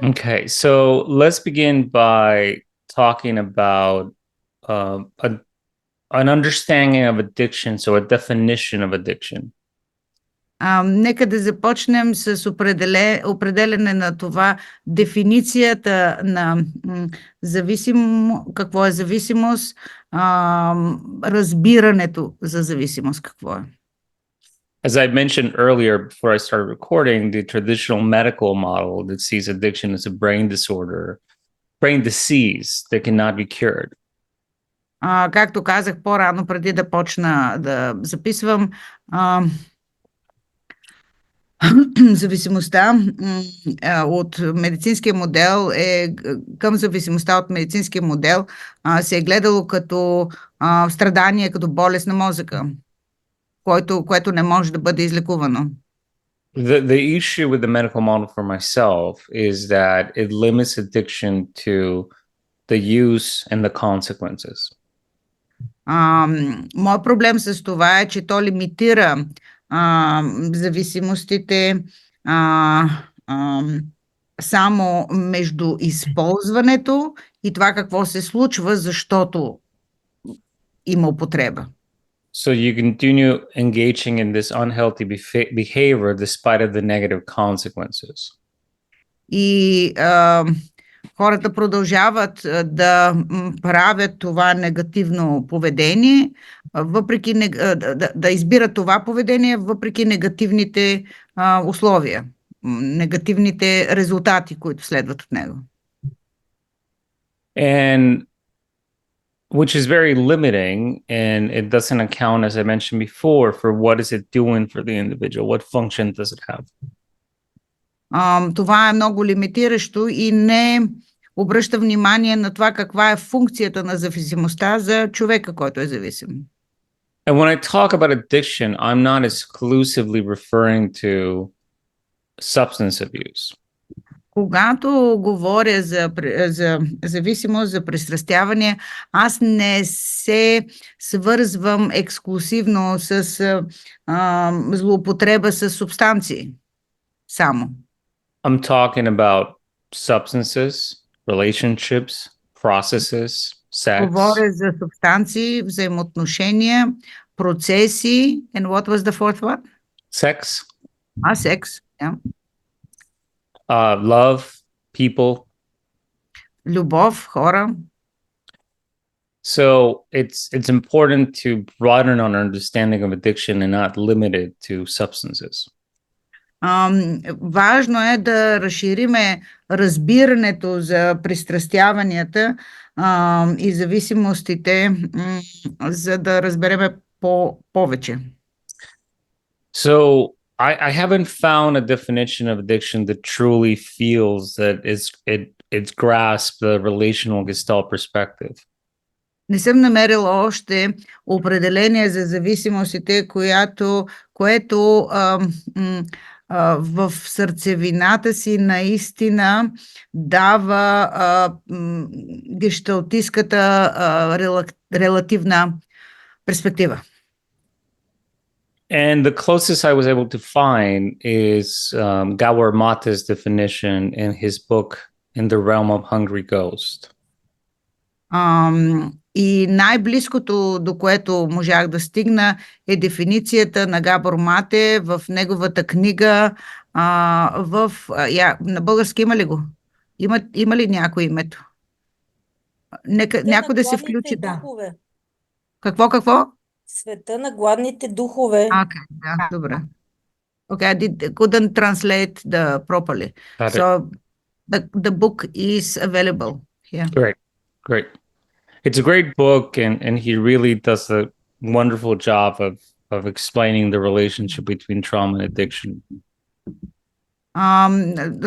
Okay, so let's begin by talking about um, a, an understanding of addiction, so a definition of addiction. Нека да започнем с определене на това, дефиницията на какво е зависимост, разбирането за зависимост какво е. As I mentioned earlier before I started recording, the traditional medical model that sees addiction as a brain disorder, brain disease that cannot be cured. Както казах по-рано, преди да почна да записвам, зависимостта от медицинския модел към зависимостта от медицинския модел се е гледало като страдание, като болест на мозъка, което не може да бъде излекувано. The issue with the medical model for myself is that it limits addiction to the use and the consequences. Моят проблем с това е, че то лимитира зависимостите а, а, само между използването и това какво се случва, защото има употреба. So you continue engaging in this unhealthy behavior despite of the negative consequences. И хората продължават да правят това негативно поведение, въпреки да избират това поведение, въпреки негативните условия, негативните резултати, които следват от него. And which is very limiting, and it doesn't account, as I mentioned before, for what is it doing for the individual, what function does it have. Това е много лимитиращо и не обръща внимание на това каква е функцията на зависимостта за човека, който е зависим. And when I talk about addiction, I'm not exclusively referring to substance abuse. Когато говоря за зависимост, за пристрастяване, аз не се свързвам ексклюзивно с злоупотреба с субстанции само. I'm talking about substances, relationships, processes, sex. Говоря за субстанции, взаимоотношения, процеси, and what was the fourth one? Sex. Секс, yeah. Love, people. Любов, хора. So it's important to broaden our understanding of addiction and not limit it to substances. Важно е да разшириме разбирането за пристрастяванията и зависимостите, за да разбереме повече. So I haven't found a definition of addiction that truly feels that it's grasped the relational Gestalt perspective. Не съм намерила още определение за зависимостите, което в сърцевината си наистина дава гешталтистката релативна перспектива. And the closest I was able to find is Gabor Mate's definition in his book In the Realm of Hungry Ghost. И най-близкото, до което можах да стигна, е дефиницията на Габор Мате в неговата книга. На български има ли го? Има ли някой името? Някой да се включи. Духове. Какво? Света на гладните духове. Да, добре. Okay, I couldn't translate properly. So the book is available here. Great. It's a great book, and he really does a wonderful job of explaining the relationship between trauma and addiction.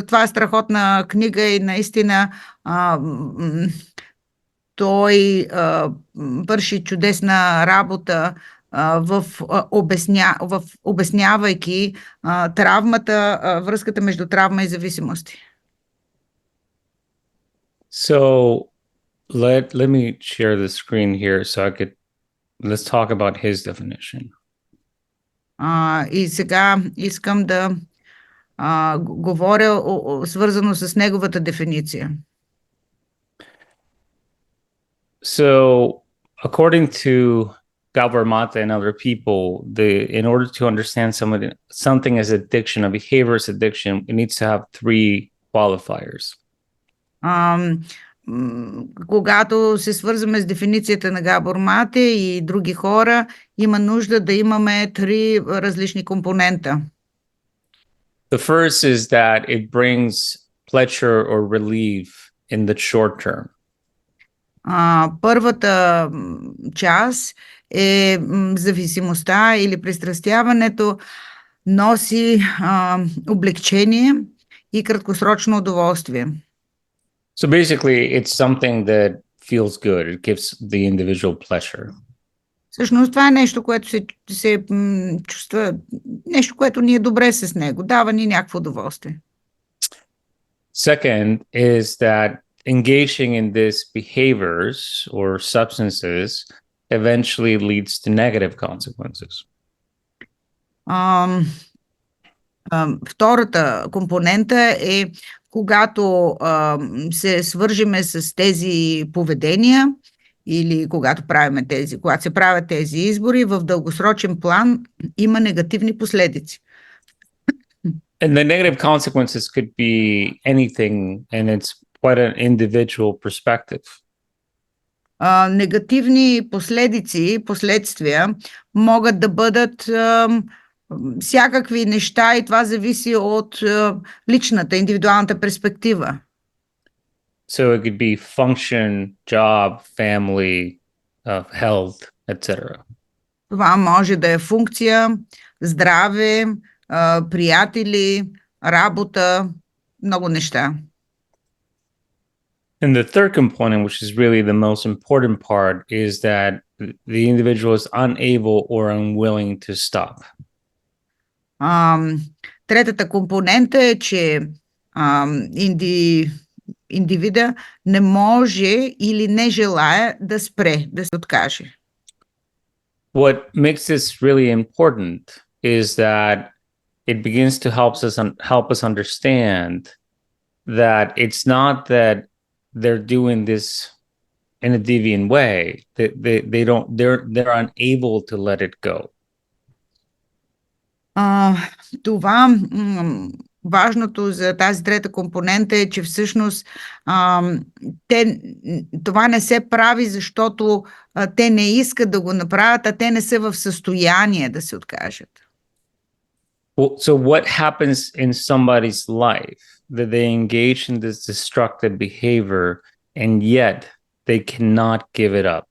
Това е страхотна книга и наистина той върши чудесна работа обяснявайки травмата, връзката между травма и зависимости. So let me share the screen here so let's talk about his definition. И сега искам да говоря свързано с неговата дефиниция. So, according to Gabor Mate and other people, in order to understand something as addiction, a behavior as addiction, it needs to have three qualifiers. Когато се свързваме с дефиницията на Габор Мате и други хора, има нужда да имаме три различни компонента. The first is that it brings pleasure or relief in the short term. Първата част е зависимостта или пристрастяването носи облегчение и краткосрочно удоволствие. So basically, it's something that feels good. It gives the individual pleasure. Всъщност това е нещо, което се чувства, нещо, което ни е добре с него. Дава ни някакво удоволствие. Second is that engaging in these behaviors or substances eventually leads to negative consequences. Втората компонента е когато се свържеме с тези поведения или когато се правят тези избори, в дългосрочен план има негативни последици. And the negative consequences could be anything, and it's quite an individual perspective. Негативни последствия могат да бъдат всякакви неща и това зависи от личната, индивидуалната перспектива. So it could be function, job, family, health, etc. Това може да е функция, здраве, приятели, работа, много неща. And the third component, which is really the most important part, is that the individual is unable or unwilling to stop. Третата компонента е, че индивида не може или не желая да спре, да се откаже. What makes this really important is that it begins to help us understand that it's not that they're doing this in a deviant way. They're unable to let it go. Това важното за тази трета компонента е, че всъщност това не се прави, защото те не искат да го направят, а те не са в състояние да се откажат. So what happens in somebody's life that they engage in this destructive behavior and yet they cannot give it up?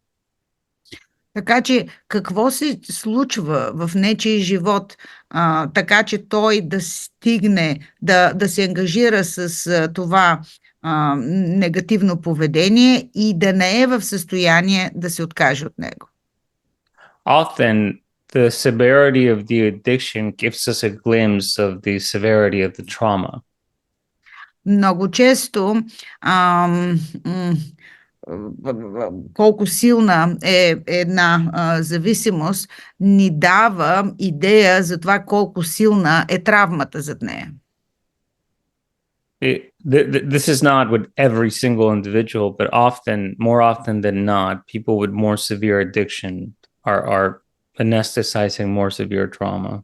Така че какво се случва в нечий живот, така че той да стигне, да се ангажира с това негативно поведение и да не е в състояние да се откаже от него? Often the severity of the addiction gives us a glimpse of the severity of the trauma. Много често колко силна е една зависимост, ни дава идея за това колко силна е травмата зад нея. This is not with every single individual, but more often than not, people with more severe addiction are anesthetizing more severe trauma.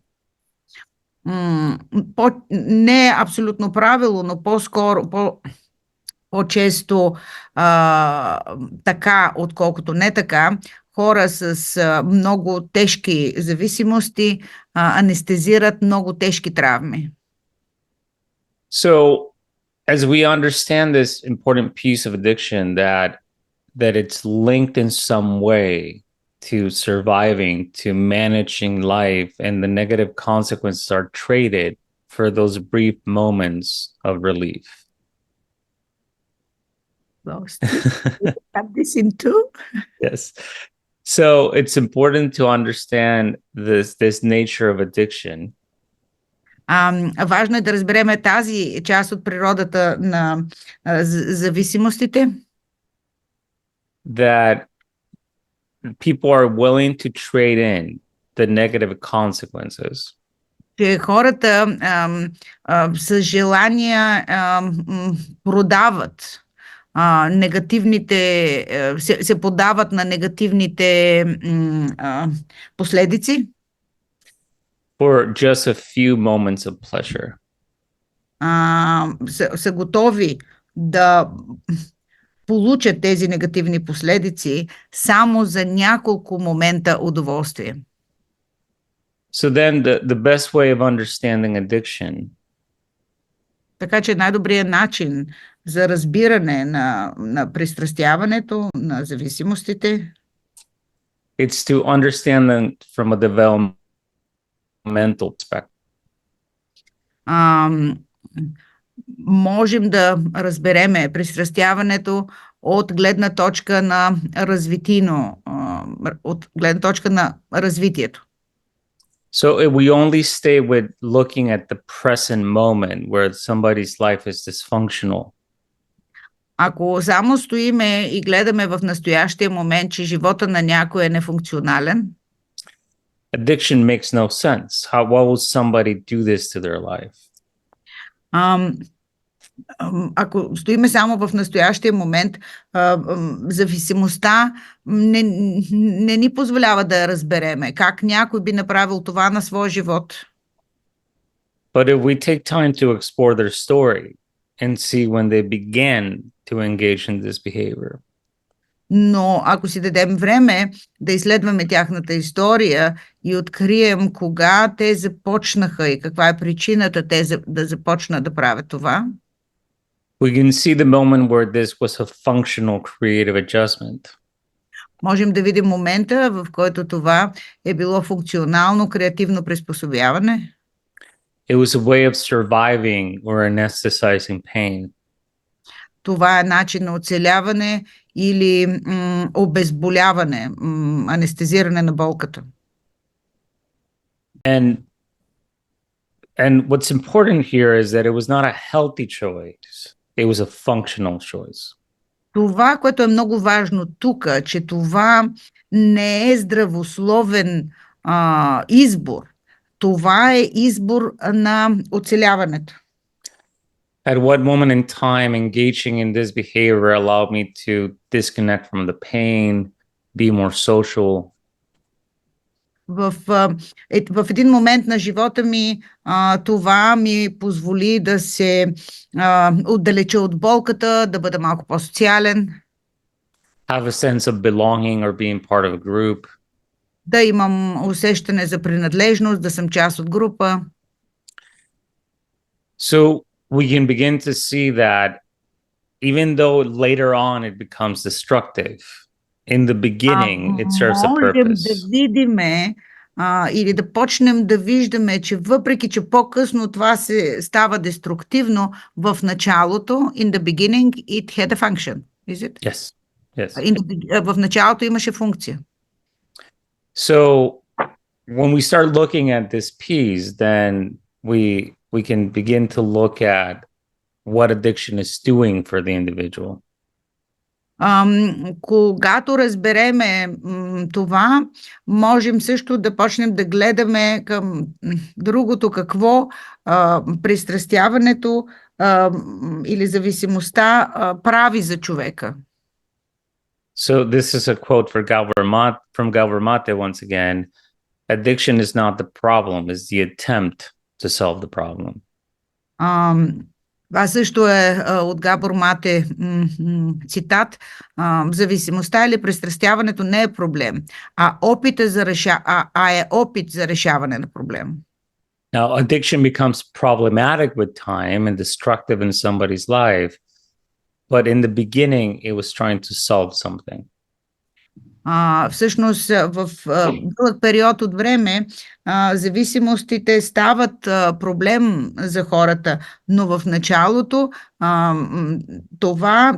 Не е абсолютно правило, но по-често така, отколкото не така, хора с много тежки зависимости анестезират много тежки травми. So, as we understand this important piece of addiction, that it's linked in some way to surviving, to managing life, and the negative consequences are traded for those brief moments of relief. Cut this into? Yes. So it's important to understand this nature of addiction. Важно е да разбереме тази част от природата на зависимостите. That people are willing to trade in the negative consequences. че хората с желания продават негативните, се подават на негативните последици, for just a few moments of pleasure. са готови да получат тези негативни последици само за няколко момента удоволствие. So then the best way of understanding addiction Така че най-добрият начин за разбиране на пристрастяването, на зависимостите, it's to understand them from a developmental perspective. можем да разбереме пристрастяването от гледна точка на от гледна точка на развитието. So if we only stay with looking at the present moment where somebody's life is dysfunctional, Ако само стоиме и гледаме в настоящия момент, че живота на някой е нефункционален, addiction makes no sense. Why would somebody do this to their life? ако стоиме само в настоящия момент, зависимостта не ни позволява да разбереме как някой би направил това на своя живот. But if we take time to explore their story and see when they began to engage in this behavior, Но ако си дадем време да изследваме тяхната история и открием кога те започнаха и каква е причината те да започнат да правят това, we can see the moment where this was a functional creative adjustment. можем да видим момента, в който това е било функционално креативно приспособяване. It was a way of surviving or anesthetizing pain. Това е начин на оцеляване или обезболяване, анестезиране на болката. And what's important here is that it was not a healthy choice. It was a functional choice. Това, което е много важно тук, че това не е здравословен избор. Това е избор на оцеляването. At what moment in time engaging in this behavior allowed me to disconnect from the pain, be more social? В един момент на живота ми това ми позволи да се отдалеча от болката, да бъда малко по-социален. Have a sense of belonging or being part of a group. Да имам усещане за принадлежност, да съм част от група. So we can begin to see that even though later on it becomes destructive, in the beginning it serves a Можем purpose. да видиме или да почнем да виждаме, че въпреки, че по-късно това се става деструктивно, в началото, in the beginning, it had a function. Is it? Yes. Yes. В началото имаше функция. So when we start looking at this piece, then we can begin to look at what addiction is doing for the individual. Когато разбереме това, можем също да почнем да гледаме към другото, какво пристрастяването или зависимостта прави за човека. So this is a quote from Galvermate once again. Addiction is not the problem, it's the attempt to solve the problem. Това също е от Габор Мате цитат. Зависимостта или пристрастяването не е проблем, а е опит за решаване на проблем. Now, addiction becomes problematic with time and destructive in somebody's life, but in the beginning, it was trying to solve something. Всъщност в дълъг период от време зависимостите стават проблем за хората, но в началото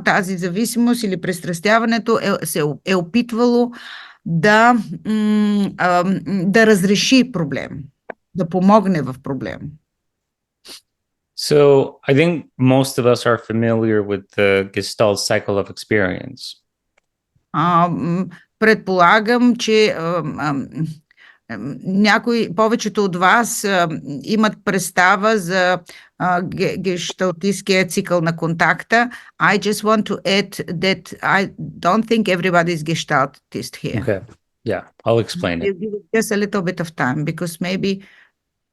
тази зависимост или пристрастяването е опитвало да разреши проблем, да помогне в проблем. So I think most of us are familiar with the Gestalt cycle of experience. Предполагам, че повечето от вас имат представа за гешталтистския цикъл на контакта. I just want to add that I don't think everybody is gestaltist here. Okay. Yeah, I'll explain it. Give it just a little bit of time because maybe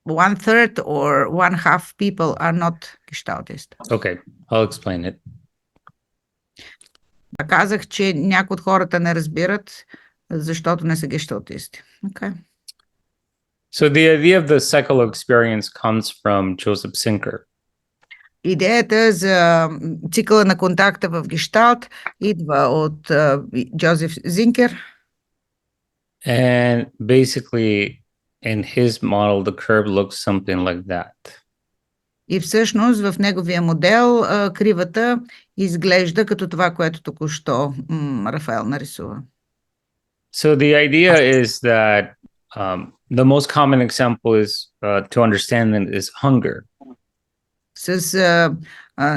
1/3 or 1/2 people are not gestaltist. Okay, I'll explain it. Казах, че някои от хората не разбират, защото не са гешталтисти. Okay. So the idea of the cycle of experience comes from Joseph Sinker. Идеята за цикъла на контакта в Гешталт идва от Джозеф Зинкер. And basically, in his model, the curve looks something like that. И всъщност в неговия модел кривата изглежда като това, което току-що Рафаел нарисува. So the idea is that the most common example is to understand it is hunger. С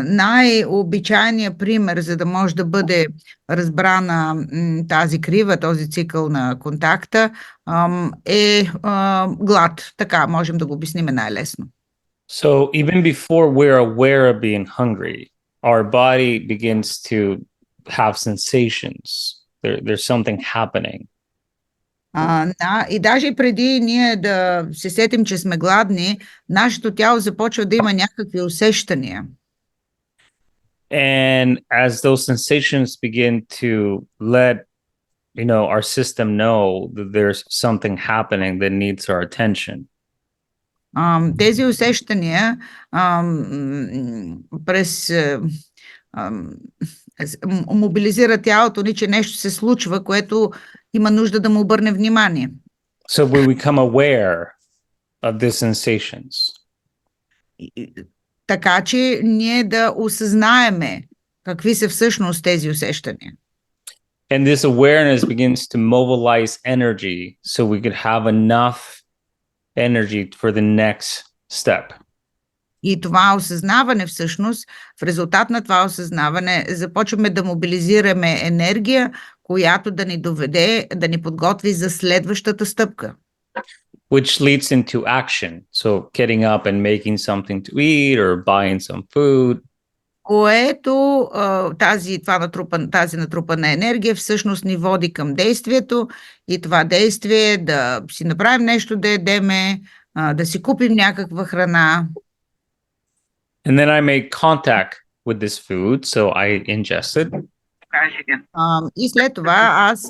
най-обичайния пример, за да може да бъде разбрана тази крива, този цикъл на контакта, е глад. Така можем да го обясним най-лесно. So even before we're aware of being hungry, our body begins to have sensations. There's something happening. И даже преди ние да се сетим, че сме гладни, нашето тяло започва да има някакви усещания. And as those sensations begin to let our system know that there's something happening that needs our attention. Тези усещания мобилизират тялото ни, че нещо се случва, което има нужда да му обърне внимание. So we become aware of the sensations. Така че ние да осъзнаеме какви са всъщност тези усещания. And this awareness begins to mobilize energy so we could have enough energy for the next step. И това осъзнаване всъщност, в резултат на това осъзнаване, започваме да мобилизираме енергия, която да ни доведе, да ни подготви за следващата стъпка. Which leads into action. So getting up and making something to eat or buying some food. Което тази натрупана енергия всъщност ни води към действието и това действие да си направим нещо да ядеме, да си купим някаква храна. And then I make contact with this food, so I ingest it. И след това аз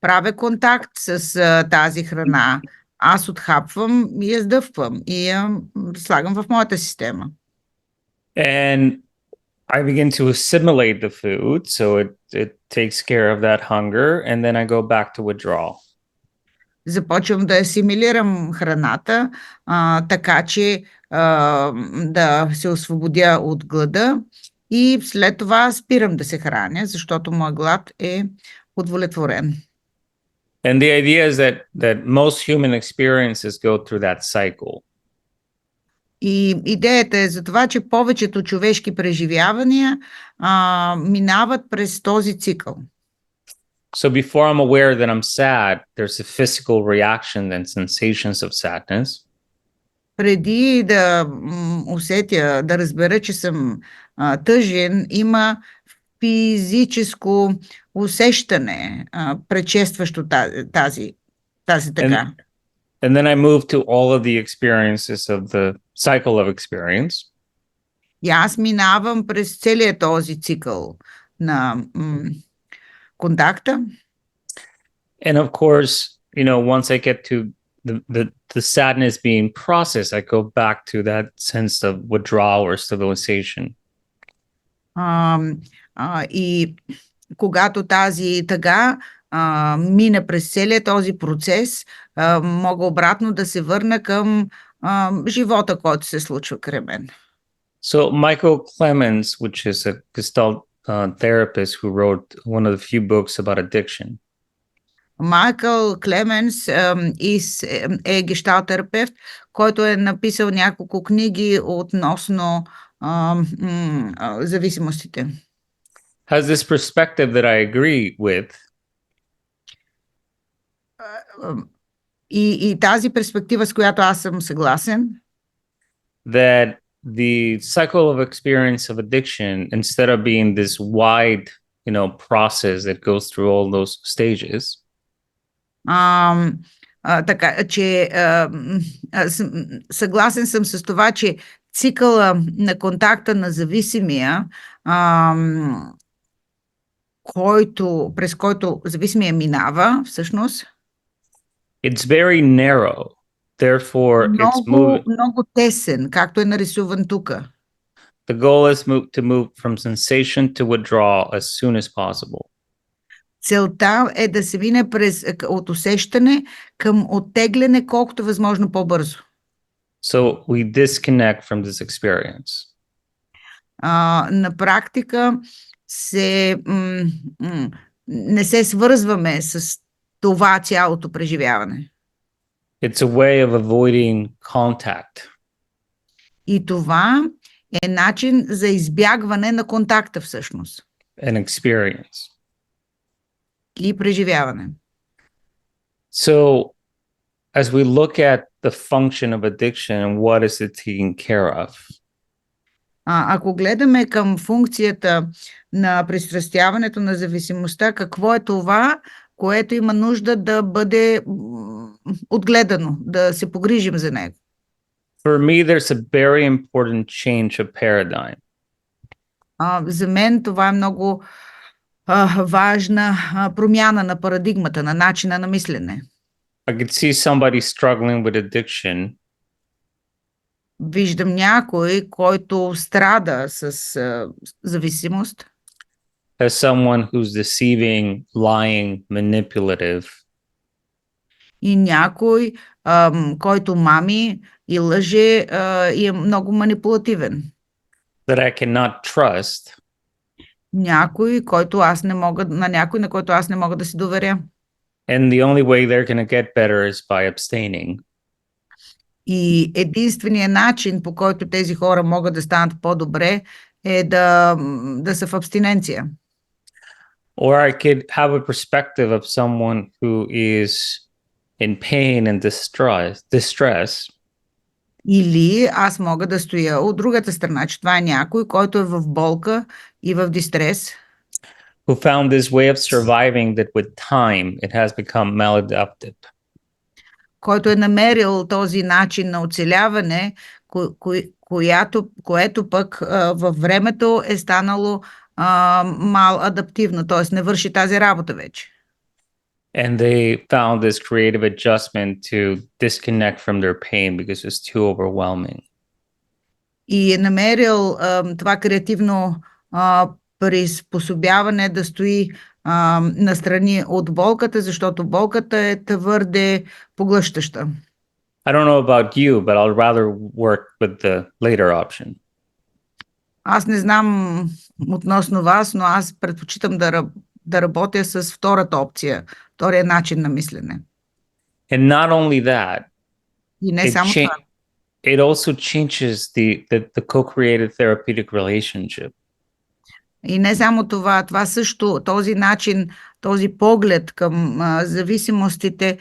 правя контакт с тази храна. Аз отхапвам и я сдъвквам и я слагам в моята система. And I begin to assimilate the food, so it takes care of that hunger, and then I go back to withdrawal. Започвам да асимилирам храната, така че да се освободя от глада и след това спирам да се храня, защото моят глад е удовлетворен. And the idea is that most human experiences go through that cycle. И идеята е за това, че повечето човешки преживявания минават през този цикъл. So before I'm aware that I'm sad, there's a physical reaction and sensations of sadness. Преди да усетя, да разбера, че съм тъжен, има физическо усещане, предшестващо тази така. And then I move to all of the experiences of the cycle of experience. И аз минавам през целия този цикъл на контакта. And of course, once I get to the sadness being processed, I go back to that sense of withdrawal or stabilization. И когато тази тъга мина през целия този процес, мога обратно да се върна към живота, който се случва край мен. So Michael Clemens, which is a Gestalt therapist who wrote one of the few books about addiction. Майкъл Клеменс е гешталт-терапевт, който е написал няколко книги относно зависимостите. Has this perspective that I agree with. И тази перспектива, с която аз съм съгласен, that the cycle of experience of addiction, instead of being this wide, process that goes through all those stages, така че съгласен съм с това, че цикъла на контакта на зависимия, през който зависимия минава, всъщност, it's very narrow. Therefore, it's moving. много тесен, както е нарисуван тук. The goal is to move from sensation to withdrawal as soon as possible. Целта е да се мине от усещане към оттегляне колкото възможно по-бързо. So we disconnect from this experience. На практика не се свързваме с това цялото преживяване. It's a way of avoiding contact. И това е начин за избягване на контакта всъщност. An experience. И преживяване. So as we look at the function of addiction and what is it taking care of? Ако гледаме към функцията на пристрастяването на зависимостта, какво е това, което има нужда да бъде отгледано, да се погрижим за него? For me, there's a very important change of paradigm. За мен това е много важна промяна на парадигмата, на начина на мислене. I could see somebody struggling with addiction. Виждам някой, който страда с зависимост. As someone who's deceiving, lying, manipulative. И някой, който мами и лъже и е много манипулативен. That I cannot trust. Някой, на някой, на който аз не мога да си доверя. And the only way they're going to get better is by abstaining. И единственият начин, по който тези хора могат да станат по-добре, е да са в абстиненция. Or I could have a perspective of someone who is in pain and distress. Или аз мога да стоя от другата страна, че това е някой, който е в болка и в дистрес. Who found this way of surviving that with time it has become maladaptive. Който е намерил този начин на оцеляване, което пък във времето е станало маладаптивно, т.е. не върши тази работа вече. And they found this creative adjustment to disconnect from their pain because it's too overwhelming. И е намерил това креативно приспособяване да стои настрани от болката, защото болката е твърде поглъщаща. I don't know about you, but I'll rather work with the later option. Аз не знам относно вас, но аз предпочитам да работя с втората опция, втория начин на мислене. And not only that, И не само това. it also changes the co-created therapeutic relationship. И не само това, това също, този начин, този поглед към зависимостите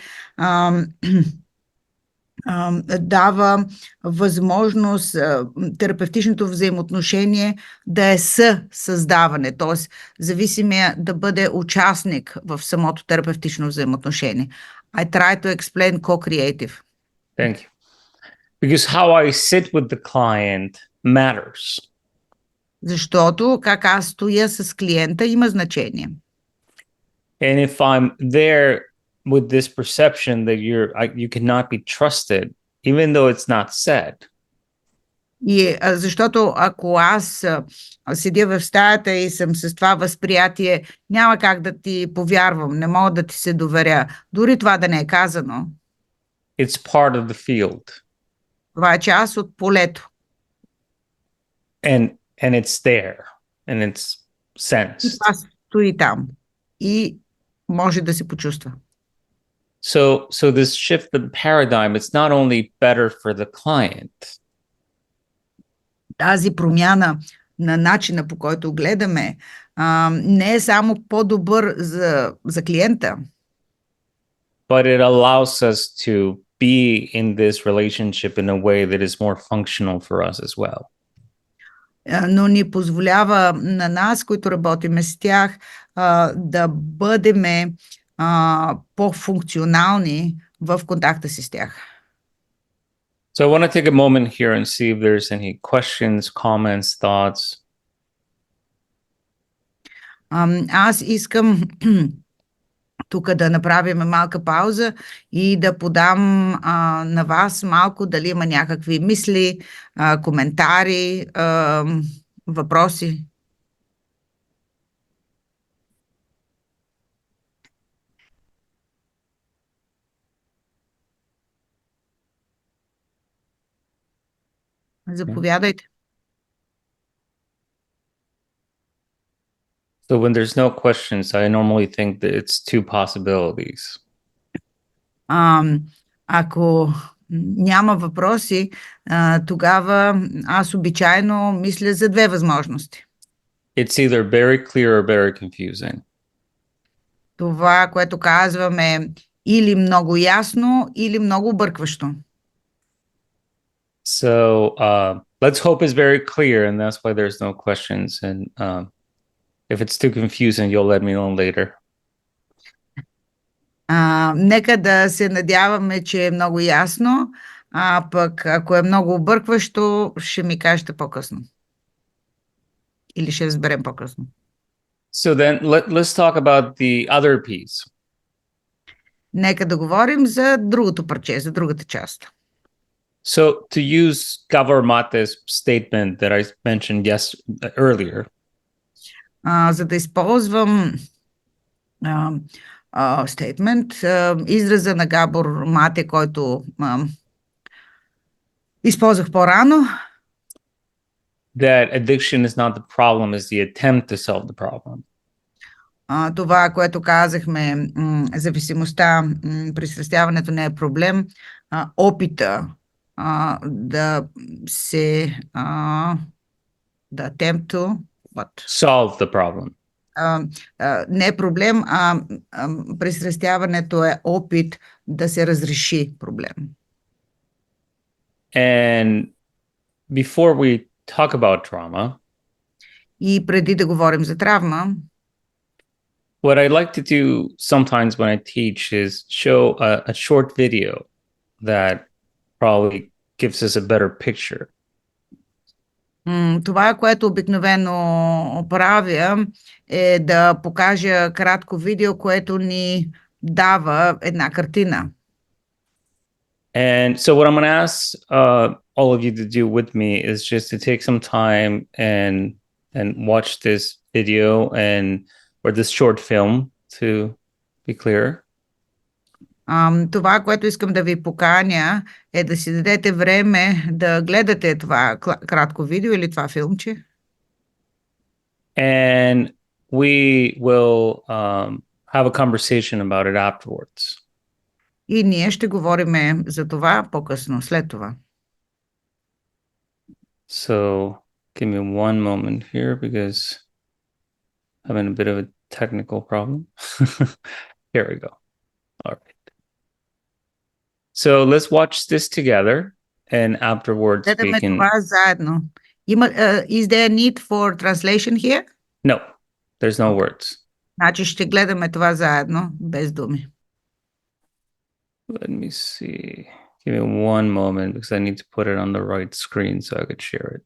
дава възможност терапевтичното взаимоотношение да е създаване, т.е. зависимия да бъде участник в самото терапевтично взаимоотношение. I try to explain co-creative. Thank you. Because how I sit with the client matters. Защото как аз стоя с клиента има значение. And if I'm there with this perception that you cannot be trusted, even though it's not said. И защото ако аз седя в стаята и съм с това възприятие, няма как да ти повярвам, не мога да ти се доверя. Дори това да не е казано. It's part of the field. Това е част от полето. And it's there. And it's sensed. И това стои там. И може да се почувства. So this shift in paradigm, it's not only better for the client. Тази промяна на начина, по който гледаме, не е само по-добър за клиента. but it allows us to be in this relationship in a way that is more functional for us as well. Но ни позволява на нас, които работиме с тях, да бъдеме по-функционални в контакта си с тях. So I want to take a moment here and see if there's any questions, comments, thoughts. Аз искам тук да направим малка пауза и да подам на вас малко дали има някакви мисли, коментари, въпроси. Заповядайте. So when there's no questions, I normally think that it's two possibilities. Ако няма въпроси, тогава аз обичайно мисля за две възможности. It's either very clear or very confusing. Това, което казваме, или много ясно, или много объркващо. So let's hope it's very clear, and that's why there's no questions. And if it's too confusing, you'll let me know later. Нека да се надяваме, че е много ясно, а пък ако е много объркващо, ще ми кажете по-късно. Или ще разберем по-късно. So then let's talk about the other piece. Нека да говорим за другото парче, за другата част. So to use Gabor Mate's statement that I mentioned earlier, за да използвам стейтмент, израза на Габор Мате, който използвах по-рано, that addiction is not the problem, is the attempt to solve the problem. Това, което казахме, зависимостта, пристрастяването не е проблем, опита да се да attempt to what? Solve the problem. Не е проблем, пристрастяването е опит да се разреши проблем. And before we talk about trauma, и преди да говорим за травма, what I like to do sometimes when I teach is show a short video that probably gives us a better picture. Това, което обикновено правя, е да покажа кратко видео, което ни дава една картина. And so what I'm going to ask all of you to do with me is just to take some time and watch this video or this short film to be clear. Това, което искам да ви поканя, е да си дадете време да гледате това кратко видео или това филмче. And we will have a conversation about it afterwards. И ние ще говорим за това по-късно, след това. So give me one moment here because I'm having a bit of a technical problem. Here we go. All right. So let's watch this together and afterwards we can... това заедно. Is there a need for translation here? No, there's no words. Значи ще гледаме това заедно, без думи. Let me see. Give me one moment because I need to put it on the right screen so I could share it.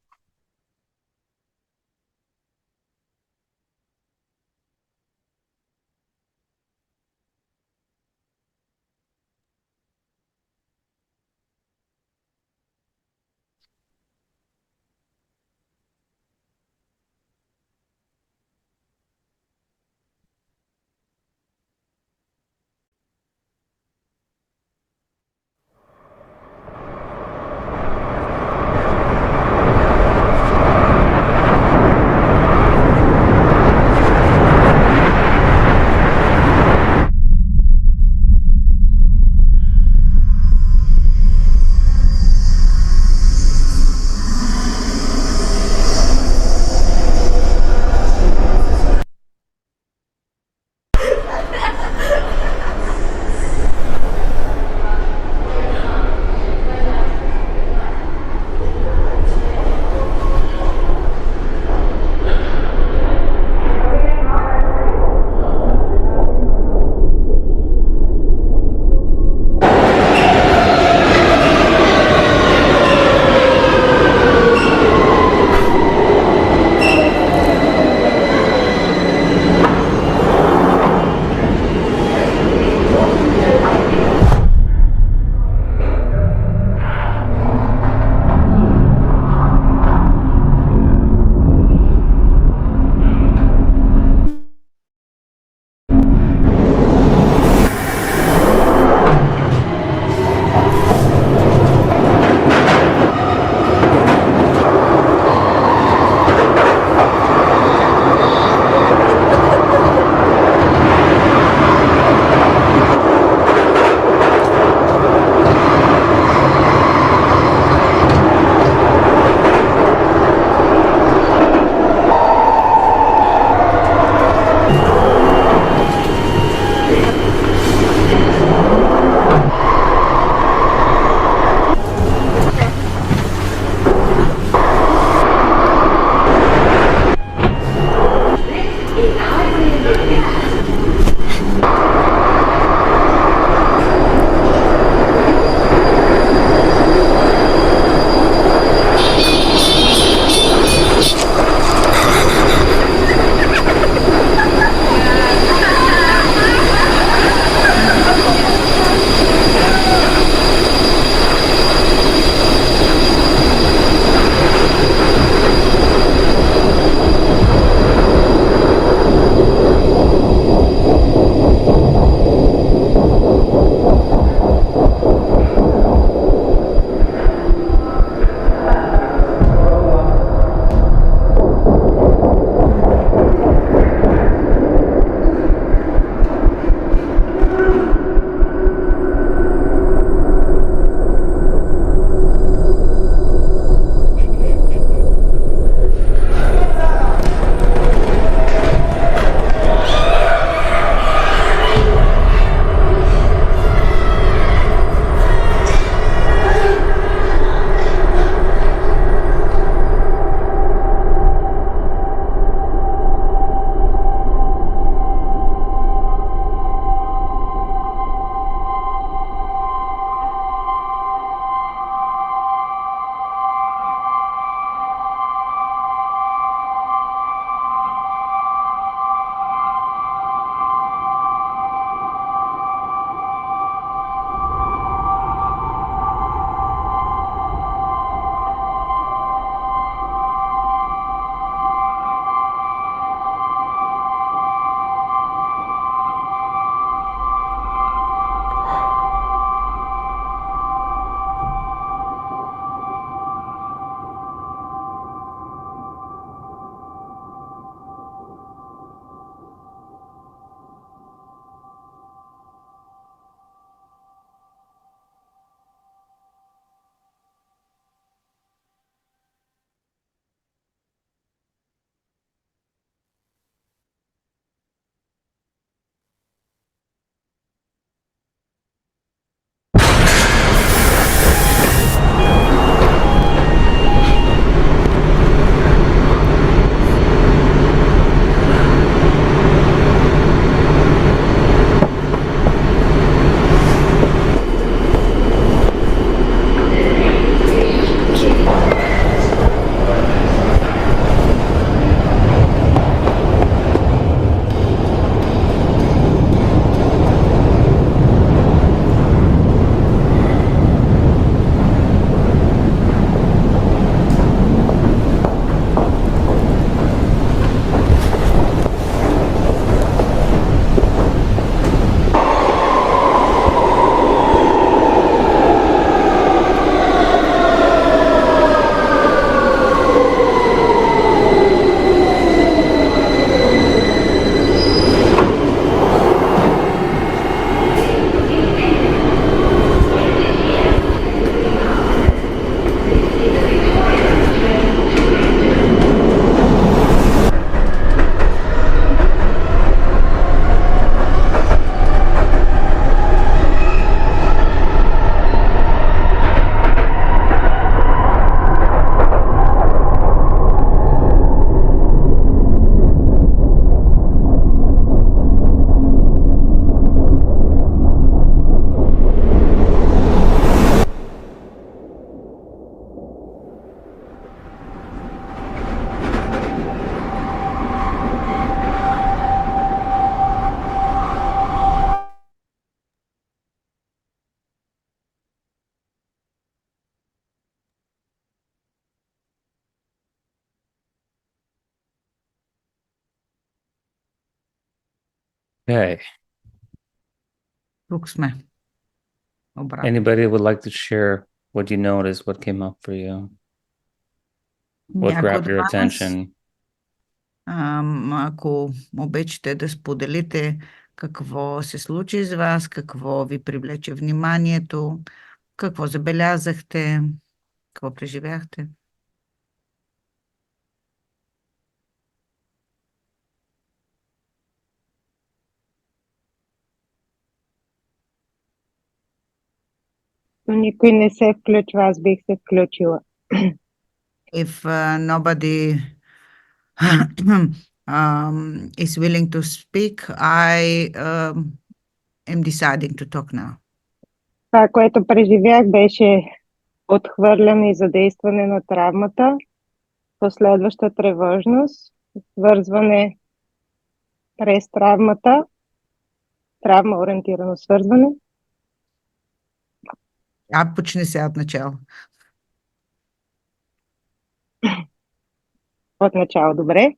Okay. Тук сме. Обратно. Anybody would like to share what you noticed, what came up for you? What Някой grabbed от your вас, attention? ако обичате да споделите какво се случи с вас, какво ви привлече вниманието, какво забелязахте, какво преживяхте. Но никой не се включва, аз бих се включила. If nobody is willing to speak, I am deciding to talk now. Това, което преживях, беше отхвърляне и задействане на травмата, последваща тревожност, свързване през травмата, травма-ориентирано свързване. Почни сега от начало. От начало, добре.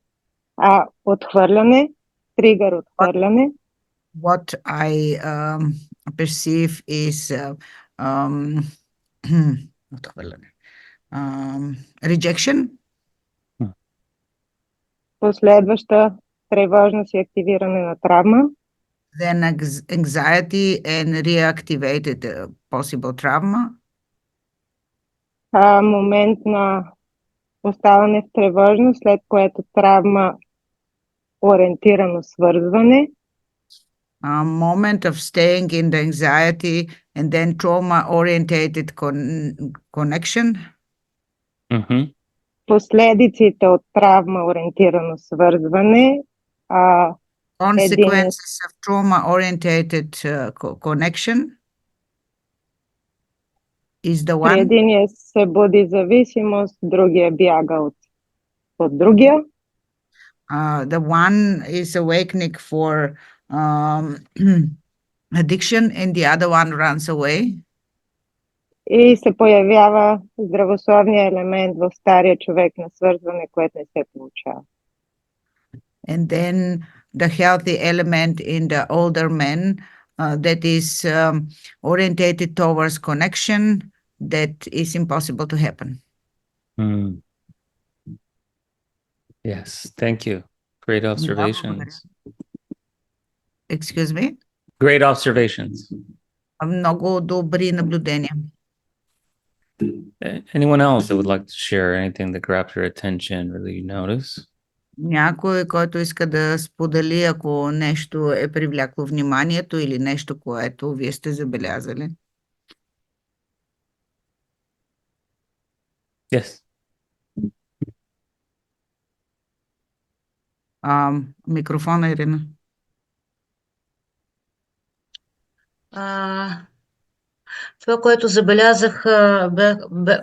Отхвърляне, тригър отхвърляне. What I perceive is отхвърляне. Rejection, Последваща тревожност и активиране на травма. then anxiety and reactivated possible trauma. Момент на оставане в тревожност, след което травма ориентирано свързване. Moment of staying in the anxiety and then trauma-orientated connection. Mm-hmm. Последиците от травма ориентирано свързване. Consequences of trauma-orientated connection is the При one. единия се буди зависимост, другия бяга от другия. The one is awakening for addiction and the other one runs away. И се появява здравословния елемент в стария човек на свързване, което не се получава. And then the healthy element in the older men that is orientated towards connection that is impossible to happen. Mm. Yes, thank you. Great observations. Excuse me? Great observations. Много добри наблюдения. Anyone else that would like to share anything that grabbed your attention or that you notice? Някой, който иска да сподели, ако нещо е привлякло вниманието или нещо, което вие сте забелязали. Yes. Микрофона, Ирина. Това, което забелязах,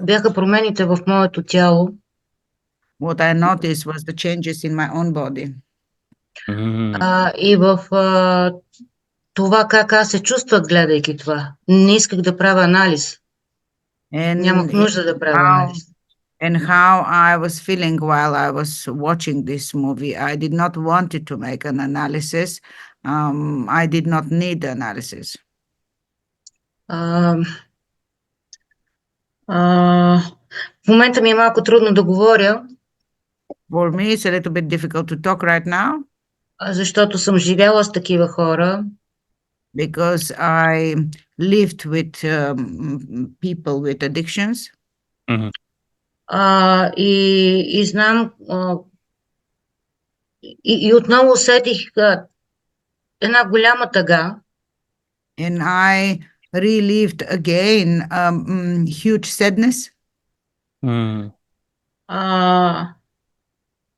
бяха промените в моето тяло. What I noticed was the changes in my own body. Mm-hmm. И в това как аз се чувствах, гледайки това. Не исках да правя анализ. Нямах нужда да правя анализ. And how I was feeling while I was watching this movie. I did not want to make an analysis. I did not need analysis. В момента ми е малко трудно да говоря. For me, it's a little bit difficult to talk right now. Защото съм живяла с такива хора. Because I lived with people with addictions. Mm-hmm. И знам и отново усетих една голяма тъга. And I relived again huge sadness. Mm.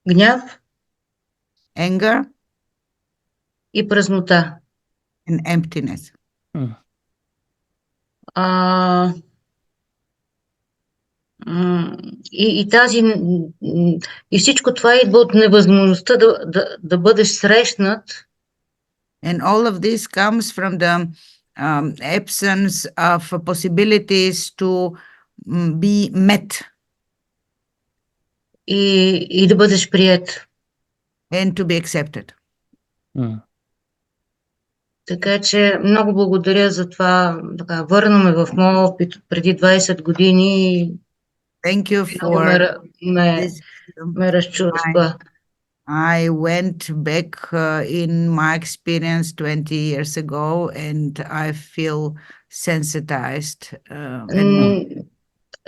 Гняв. Anger. И празнота. And emptiness. Mm. И всичко това идва от невъзможността да бъдеш срещнат. And all of this comes from the absence of possibilities to be met. И да бъдеш приет. And to be accepted. Mm. Така че много благодаря за това. Така, върна ме в моя опит от преди 20 години и Thank you много for ме, this. ме разчувства. I went back in my experience 20 years ago and I feel sensitized.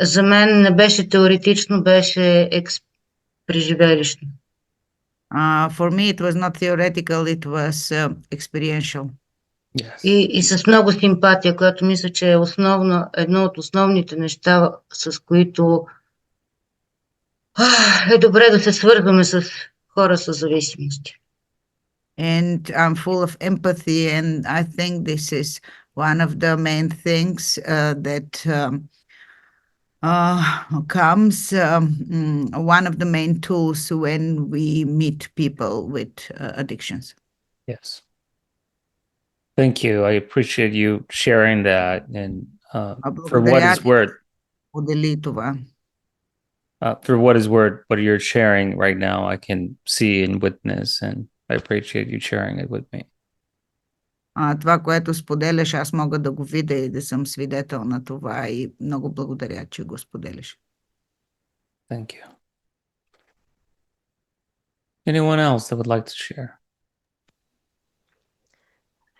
За мен не беше теоретично, беше преживелищно. For me, it was not theoretical, it was experiential. Yes. И с много симпатия, която мисля, че е едно от основните неща, с които е добре да се свързваме с хора с зависимости. And I'm full of empathy, and I think this is one of the main things that comes one of the main tools when we meet people with addictions. Yes. Thank you. I appreciate you sharing that. And for what is worth, Подели това. for what is worth, what you're sharing right now, I can see and witness, and I appreciate you sharing it with me. Това, което споделяш, аз мога да го видя и да съм свидетел на това и много благодаря, че го споделяш. Thank you. Anyone else that would like to share?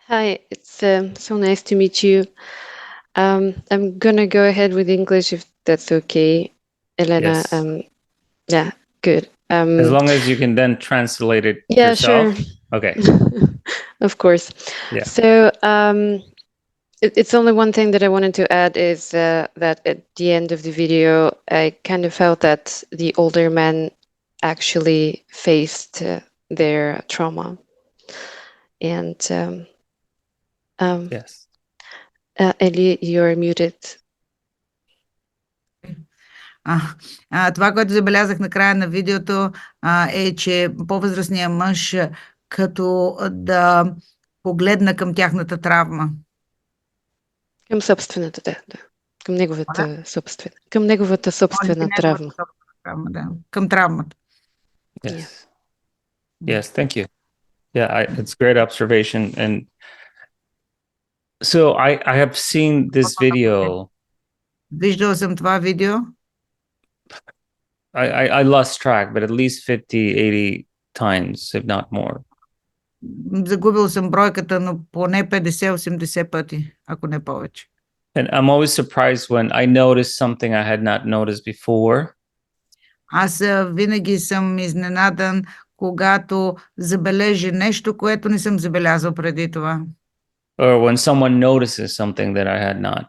Hi, it's so nice to meet you. I'm gonna go ahead with English if that's okay, Elena. Yes. Yeah, good. As long as you can then translate it Yeah, yourself. sure. Okay. Of course. Yeah. So it's only one thing that I wanted to add is that at the end of the video, I kind of felt that the older men actually faced their trauma. And Yes. Ellie, you're muted. Това, което забелязах на края на видеото, е, че по-възрастният мъж като да погледна към тяхната травма. Към собствената, да. Към неговата собствена травма. Към травмата. Yes. Yes, thank you. Yeah, it's great observation. And so I have seen this video. Виждал съм това видео. I lost track, but at least 50, 80 times, if not more. Загубил съм бройката, но поне 50-80 пъти, ако не повече. And I'm always surprised when I notice something I had not noticed before. Аз винаги съм изненадан, когато забележи нещо, което не съм забелязал преди това. Or when someone notices something that I had not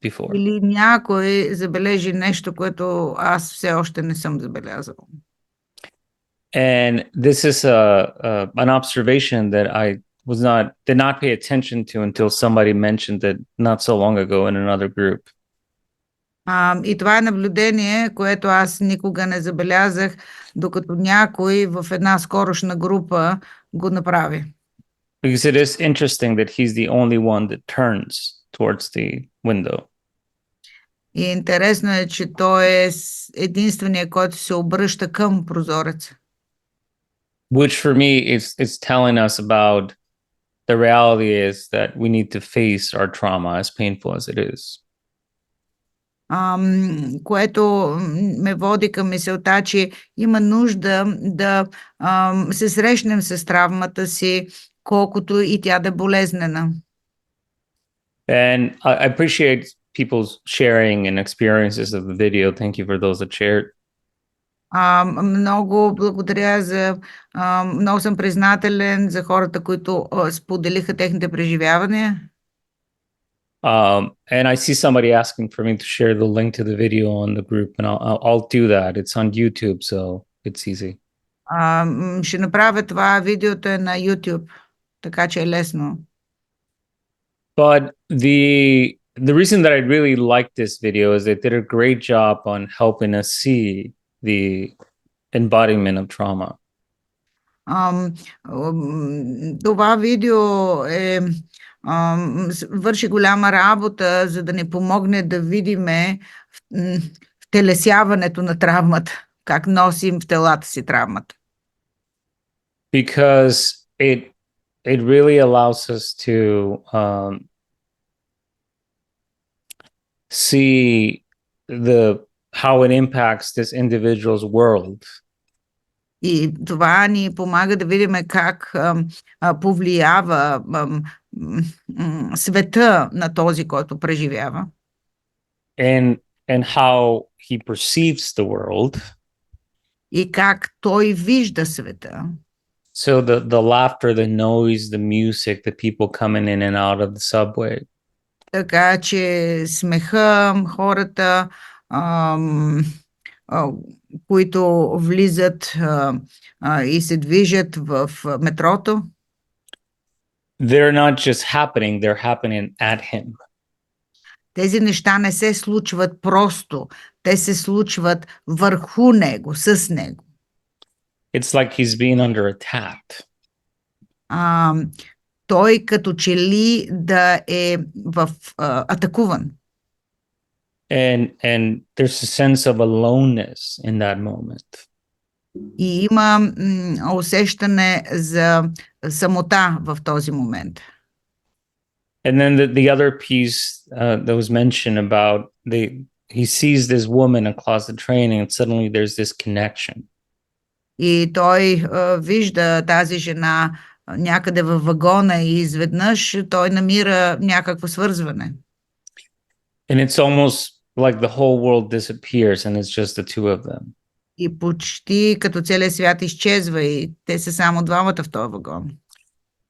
before. Или някой забележи нещо, което аз все още не съм забелязал. And this is an observation that I did not pay attention to until somebody mentioned it not so long ago in another group. И това е наблюдение, което аз никога не забелязах, докато някой в една скорошна група го направи. Because it is interesting that he's the only one that turns towards the window. И интересно е, че той е единственият, който се обръща към прозореца. Which for me is telling us about the reality is that we need to face our trauma, as painful as it is. Което ме води към мисълта, че има нужда да се срещнем с травмата си, колкото и тя да е болезнена. And I appreciate people's sharing and experiences of the video. Thank you for those that shared. Много благодаря много съм признателен за хората, които споделиха техните преживявания. And I see somebody asking for me to share the link to the video on the group, and I'll do that. It's on YouTube, so it's easy. Ще направя това, видеото е на YouTube, така че е лесно. But the reason that I really like this video is they did a great job on helping us see the embodiment of trauma. Това видео върши голяма работа, за да ни помогне да видиме втелесяването на травмата, как носим в телата си травмата. Because it really allows us to see how it impacts this individual's world. И това ни помага да видим как повлиява света на този, който преживява. And how he perceives the world. И как той вижда света. So the laughter, the noise, the music, the people coming in and out of the subway. Така че смеха, хората, които влизат и се движат в метрото. They're not just happening, they're happening at him. Тези неща не се случват просто, те се случват върху него, с него. It's like he's being under attack. Той като че ли да е атакуван. And there's a sense of aloneness in that moment. И има усещане за самота в този момент. And then the other piece that was mentioned about he sees this woman across the train and suddenly there's this connection. И той вижда тази жена някъде във вагона и изведнъж той намира някакво свързване. And it's almost like the whole world disappears and it's just the two of them. И почти като целият свят изчезва и те са само двамата в този вагон.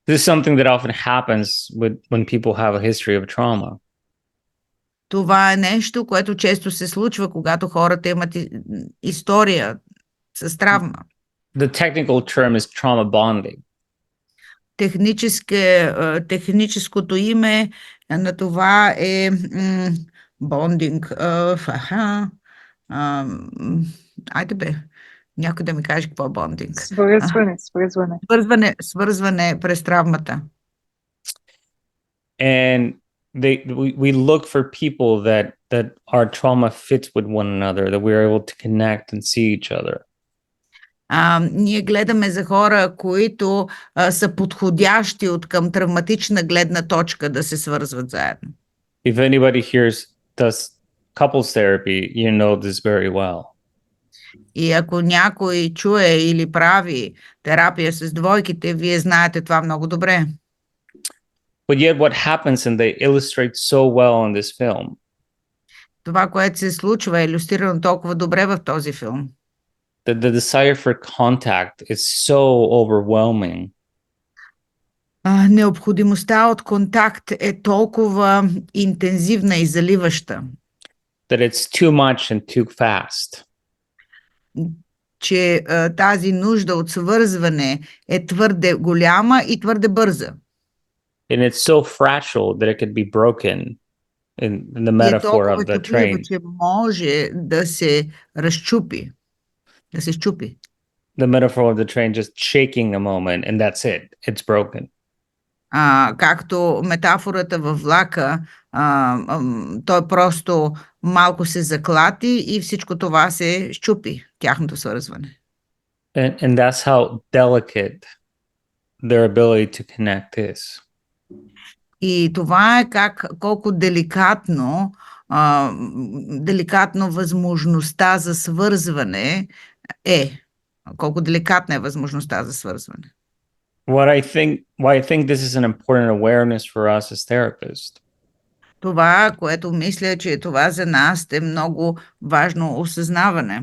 This is something that often happens when people have a history of trauma. Това е нещо, което често се случва, когато хората имат история с травма. The technical term is trauma bonding. Техническото име на това е бондинг. Айде бе, някой да ми каже какво е бондинг. Свързване през травмата. And we look for people that our trauma fits with one another, that we're able to connect and see each other. Ние гледаме за хора, които са подходящи от към травматична гледна точка да се свързват заедно. If anybody here does couples therapy, you know this very well. И ако някой чуе или прави терапия с двойките, вие знаете това много добре. But yet what happens, and they illustrate so well in this film. Това, което се случва, е илюстрирано толкова добре в този филм. The desire for contact is so overwhelming. Необходимостта от контакт е толкова интензивна и заливаща. That it's too much and too fast. Че тази нужда от свързване е твърде голяма и твърде бърза. And it's so fragile that it could be broken in the metaphor of the train. Че може да се разчупи, да се щупи. The metaphor of the train just shaking a moment and that's it. It's broken. Както метафората във влака, той просто малко се заклати и всичко това се щупи, тяхното свързване. And that's how delicate their ability to connect is. И това е колко деликатно възможността за свързване е. Колко деликатна е възможността за свързване. Why I think this is an important awareness for us as therapists. Това, което мисля, че това за нас е много важно осъзнаване.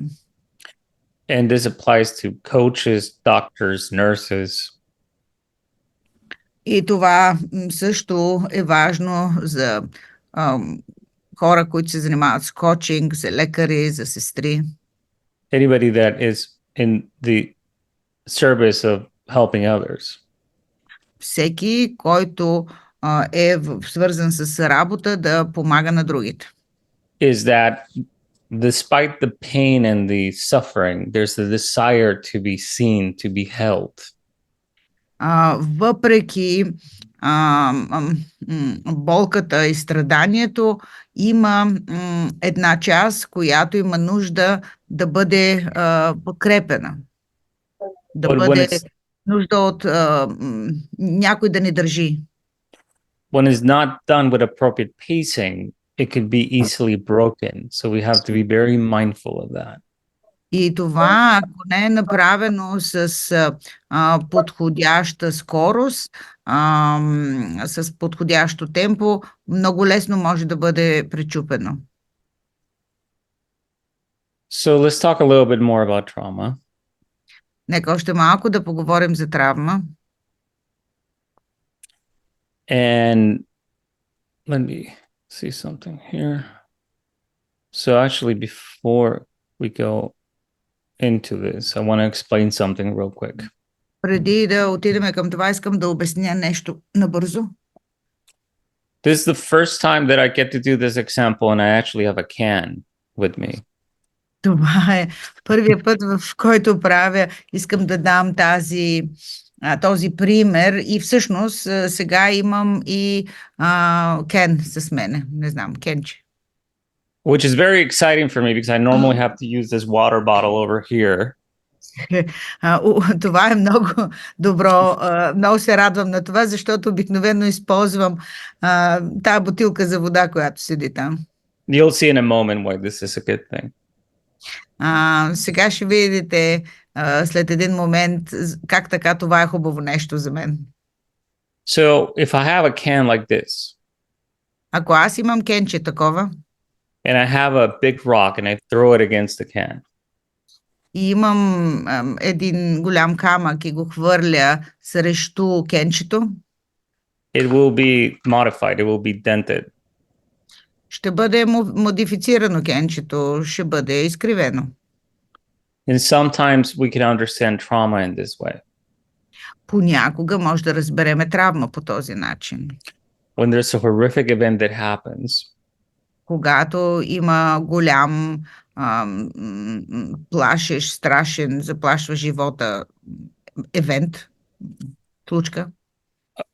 And this applies to coaches, doctors, nurses. И това също е важно за хора, които се занимават с коучинг, за лекари, за сестри. Anybody that is in the service of helping others. Всеки, който е свързан с работа да помага на другите. Is that despite the pain and the suffering, there's the desire to be seen, to be held. Въпреки болката и страданието, има една част, която има нужда да бъде подкрепена, да бъде нужда от някой да ни държи. When it's not done with appropriate pacing, it could be easily broken. So we have to be very mindful of that. И това, ако не е направено с подходяща скорост, с подходящо темпо, много лесно може да бъде пречупено. So let's talk a little bit more about trauma. Нека още малко да поговорим за травма. And let me see something here. So actually, before we go into this, I want to explain something real quick. Преди да отидем към това, искам да обясня нещо набързо. This is the first time that I get to do this example and I actually have a can with me. Това е първият път, в който искам да дам този пример и всъщност сега имам и Кен с мене. Не знам, Кенче. Which is very exciting for me because I normally have to use this water bottle over here. Това е много добро. Много се радвам на това, защото обикновено използвам тази бутилка за вода, която седи там. You'll see in a moment why this is a good thing. Сега ще видите след един момент как така това е хубаво нещо за мен. So if I have a can like this, Ако аз имам кенче такова and I have a big rock and I throw it against the can, и имам един голям камък и го хвърля срещу кенчето, it will be modified, it will be dented. ще бъде модифицирано кенчето, ще бъде изкривено. And sometimes we can understand trauma in this way. Понякога може да разбереме травма по този начин. When there's a horrific event that happens, когато има голям плашещ, страшен, заплашва живота евент, случка,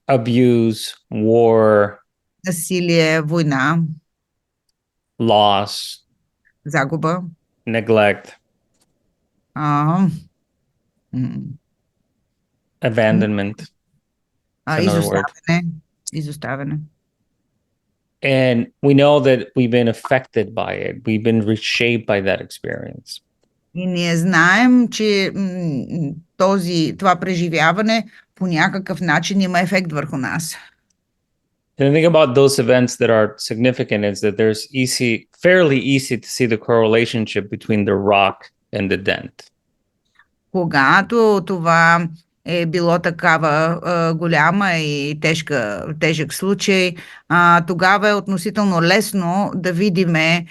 abuse, war, насилие, война, loss, загуба, neglect, abandonment, another word. изоставяне. And we know that we've been affected by it. We've been reshaped by that experience. И ние знаем, че това преживяване по някакъв начин има ефект върху нас. And the thing about those events that are significant is that there's fairly easy to see the correlationship between the rock and the dent. Когато това е било такава голяма и тежък случай, тогава е относително лесно да видиме,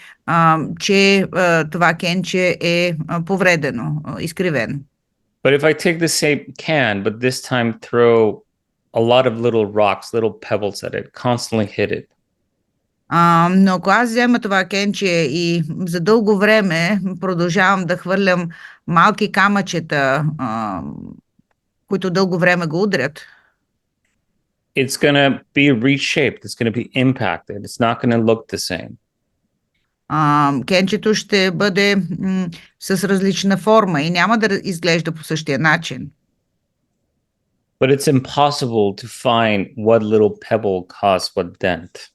че това кенче е повредено, изкривено. But if I take the same can, but this time throw a lot of little rocks, little pebbles at it, constantly hit it. Но ако аз взема това кенче и за дълго време продължавам да хвърлям малки камъчета, които дълго време го удрят, it's going to be reshaped. It's going to be impacted. It's not going to look the same. Кенчето ще бъде с различна форма и няма да изглежда по същия начин. But it's impossible to find what little pebble caused what dent.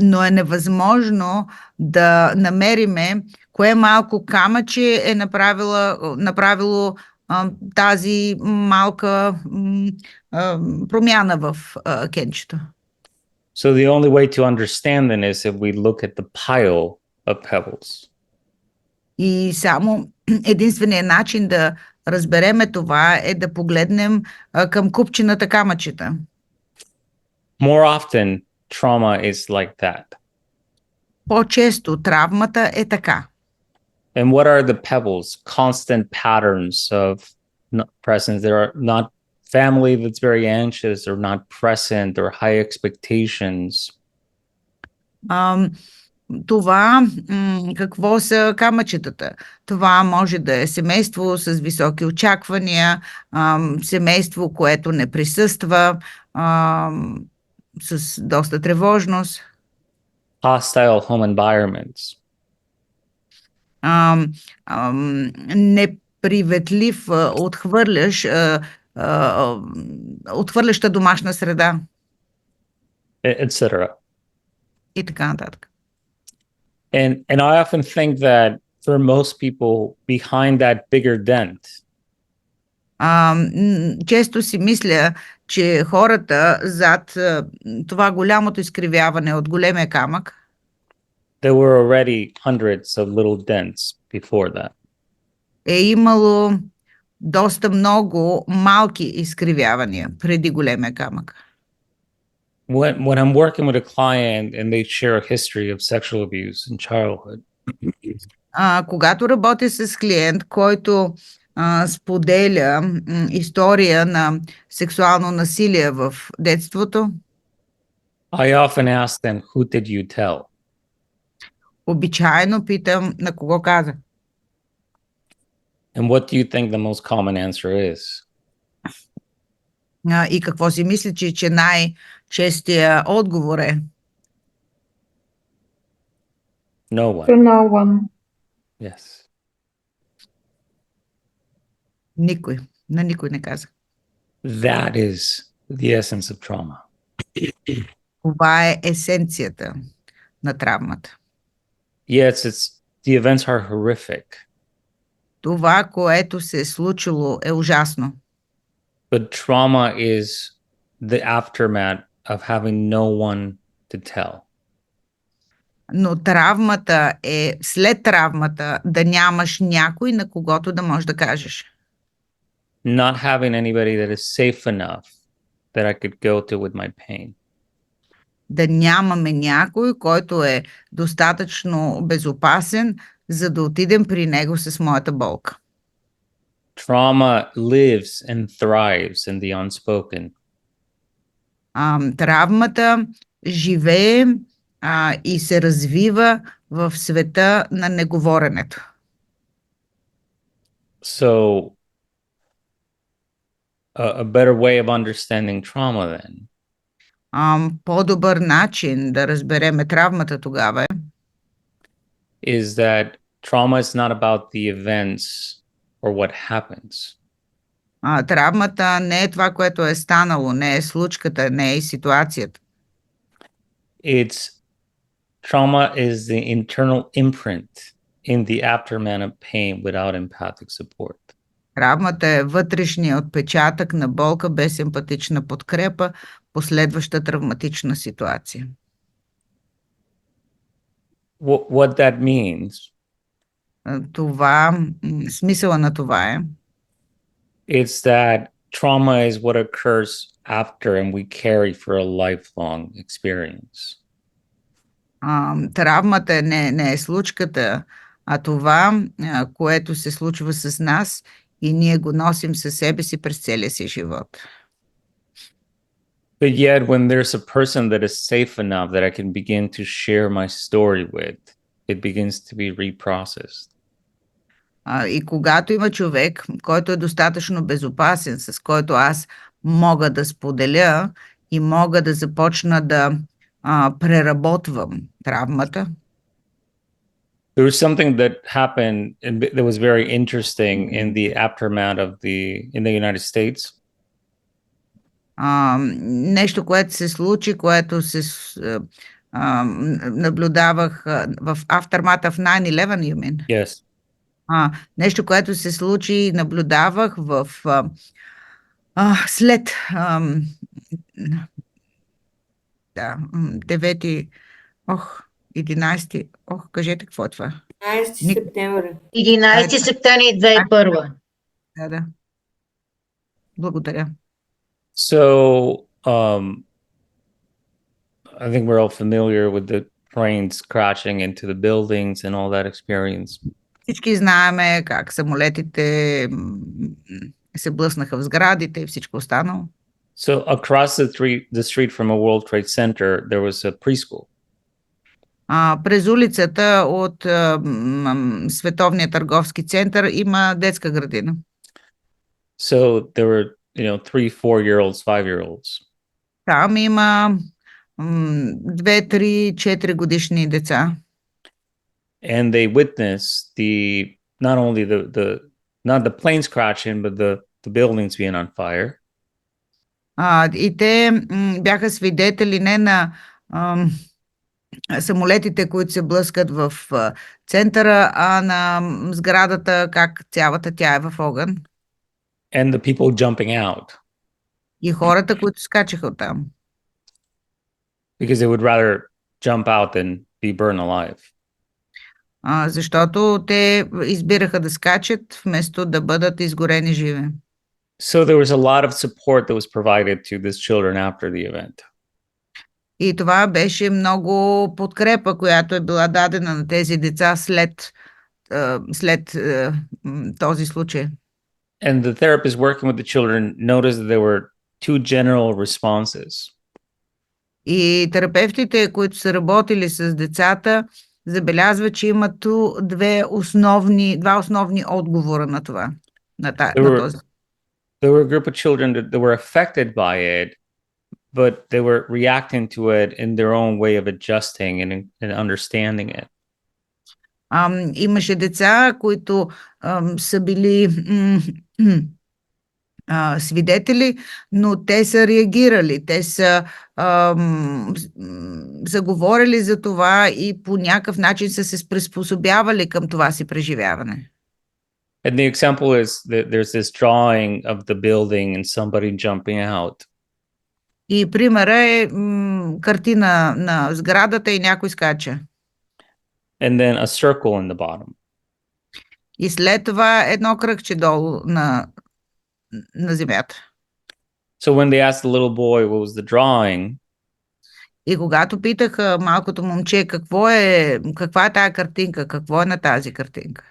Но е невъзможно да намериме кое малко камъче е направило тази малка промяна в кенчето. So the only way to understand then is if we look at the pile of pebbles. И само единственият начин да разбереме това е да погледнем към купчината камъчета. More often, trauma is like that. По-често травмата е така. And what are the pebbles? Constant patterns of presence. There are not family that's very anxious or not present or high expectations. Това какво са камъчетата? Това може да е семейство с високи очаквания, семейство, което не присъства, с доста тревожност. Hostile home environments. приветлив, отхвърляща домашна среда etc. и така нататък. And I often think that for most people behind that bigger dent, често си мисля, че хората зад това голямото изкривяване от големия камък, there were already hundreds of little dents before that. е имало доста много малки изкривявания преди големия камък. When I'm working with a client and they share a history of sexual abuse in childhood, когато работя с клиент, който споделя история на сексуално насилие в детството, I often ask them, who did you tell? обичайно питам на кого каза. And what do you think the most common answer is? И какво си мисли, че най-честия отговор е? No one. To no one. Yes. Никой. На никой не каза. That is the essence of trauma. Това е есенцията на травмата. Yes, the events are horrific, Това, което се е случило, е ужасно. but trauma is the aftermath of having no one to tell. Но травмата е след травмата да нямаш някой, на когото да можеш да кажеш. Not having anybody that is safe enough that I could go to with my pain. Да нямаме някой, който е достатъчно безопасен, за да отидем при него с моята болка. Trauma lives and thrives in the unspoken. Травмата живее и се развива в света на неговоренето. So a better way of understanding trauma then По-добър начин да разбереме травмата тогава е, is that trauma is not about the events or what happens. травмата не е това, което е станало, не е случката, не е ситуацията. Trauma is the internal imprint in the aftermath of pain without empathic support. Травмата е вътрешният отпечатък на болка без емпатична подкрепа, последваща травматична ситуация. What that means Това, смисъла на това е, it's that trauma is what occurs after and we carry for a lifelong experience. Травмата не е случката, а това, което се случва с нас и ние го носим със себе си през целия си живот. But yet, when there's a person that is safe enough that I can begin to share my story with, it begins to be reprocessed. И когато има човек, който е достатъчно безопасен, с който аз мога да споделя и мога да започна да преработвам травмата. There was something that happened that was very interesting in the aftermath of in the United States. Нещо, което се случи, което се наблюдавах в aftermath of 9/11, you mean? Yes. Нещо, което се случи и наблюдавах в след 9, 11, кажете какво е това? 11 септември. 11 септември 2001. Да. Благодаря. So, I think we're all familiar with the planes crashing into the buildings and all that experience. Всички знаеме как самолетите се блъснаха в сградите и всичко останало. So across the street from a World Trade Center, there was a preschool. През улицата от Световния търговски център има детска градина. So there were, 3, 4-year-olds, 5-year-olds. Там има 2, 3, 4 годишни деца. And they witnessed not only Not the planes crashing, but the buildings being on fire. И те бяха свидетели не на самолетите, които се блъскат в центъра, а на сградата, как цялата тя е в огън. And the people jumping out И хората, които скачаха оттам. because they would rather jump out than be burned alive. Защото те избираха да скачат, вместо да бъдат изгорени живи. So there was a lot of support that was provided to these children after the event. И това беше много подкрепа, която е била дадена на тези деца след този случай. And the therapist working with the children noticed that there were two general responses. И терапевтите, които са работили с децата, забелязват, че има два основни отговора на това. There were a group of children that were affected by it, but they were reacting to it in their own way of adjusting and understanding it. Имаше деца, които са били свидетели, но те са реагирали, те са заговорили за това и по някакъв начин са се приспособявали към това си преживяване. And the example is that there's this drawing of the building and somebody jumping out. И примера е картина на сградата и някой скача. And then a circle in the bottom. И след това едно кръгче долу на земята. So when they asked the little boy what was the drawing, и когато питаха малкото момче каква е тая картинка, какво е на тази картинка,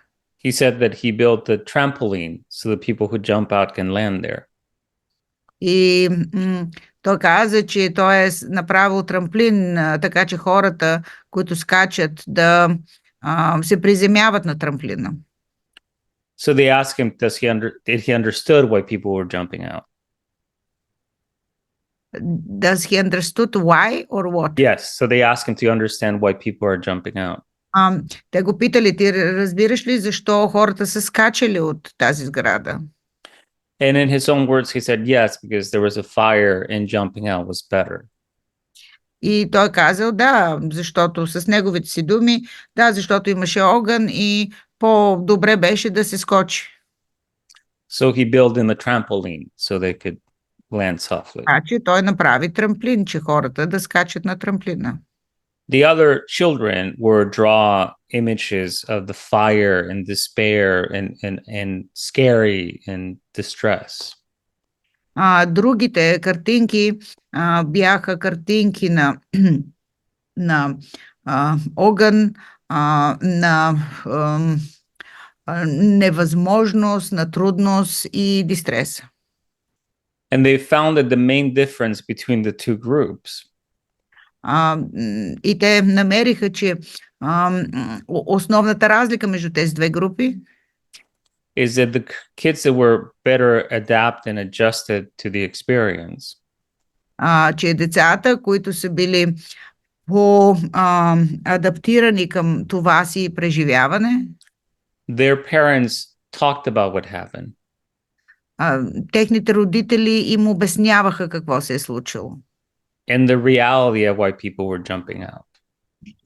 he said that he built a trampoline so the people who jump out can land there. И той каза, че той е направил трамплин, така че хората, които скачат, да се приземяват на трамплина. So they asked him, did he understood why people were jumping out? Does he understood why or what? Yes. So they asked him to understand why people are jumping out. Те го питали, ти разбираш ли защо хората са скачали от тази сграда? And in his own words, he said, yes, because there was a fire and jumping out was better. И той казал, да, защото с неговите си думи, да, защото имаше огън и по-добре беше да се скочи. So he built in the trampoline so they could land softly. Така че той направи трамплин, че хората да скачат на трамплина. The other children were draw images of the fire and despair and scary and distress. Другите картинки бяха картинки на огън, на невъзможност, на трудност и дистрес. And they found that the main difference between the two groups и те намериха, че основната разлика между тези две групи is that the kids that were better adapted and adjusted to the experience че децата, които са били по-адаптирани към това си преживяване, their parents talked about what happened. Техните родители им обясняваха какво се е случило. And the reality of why people were jumping out.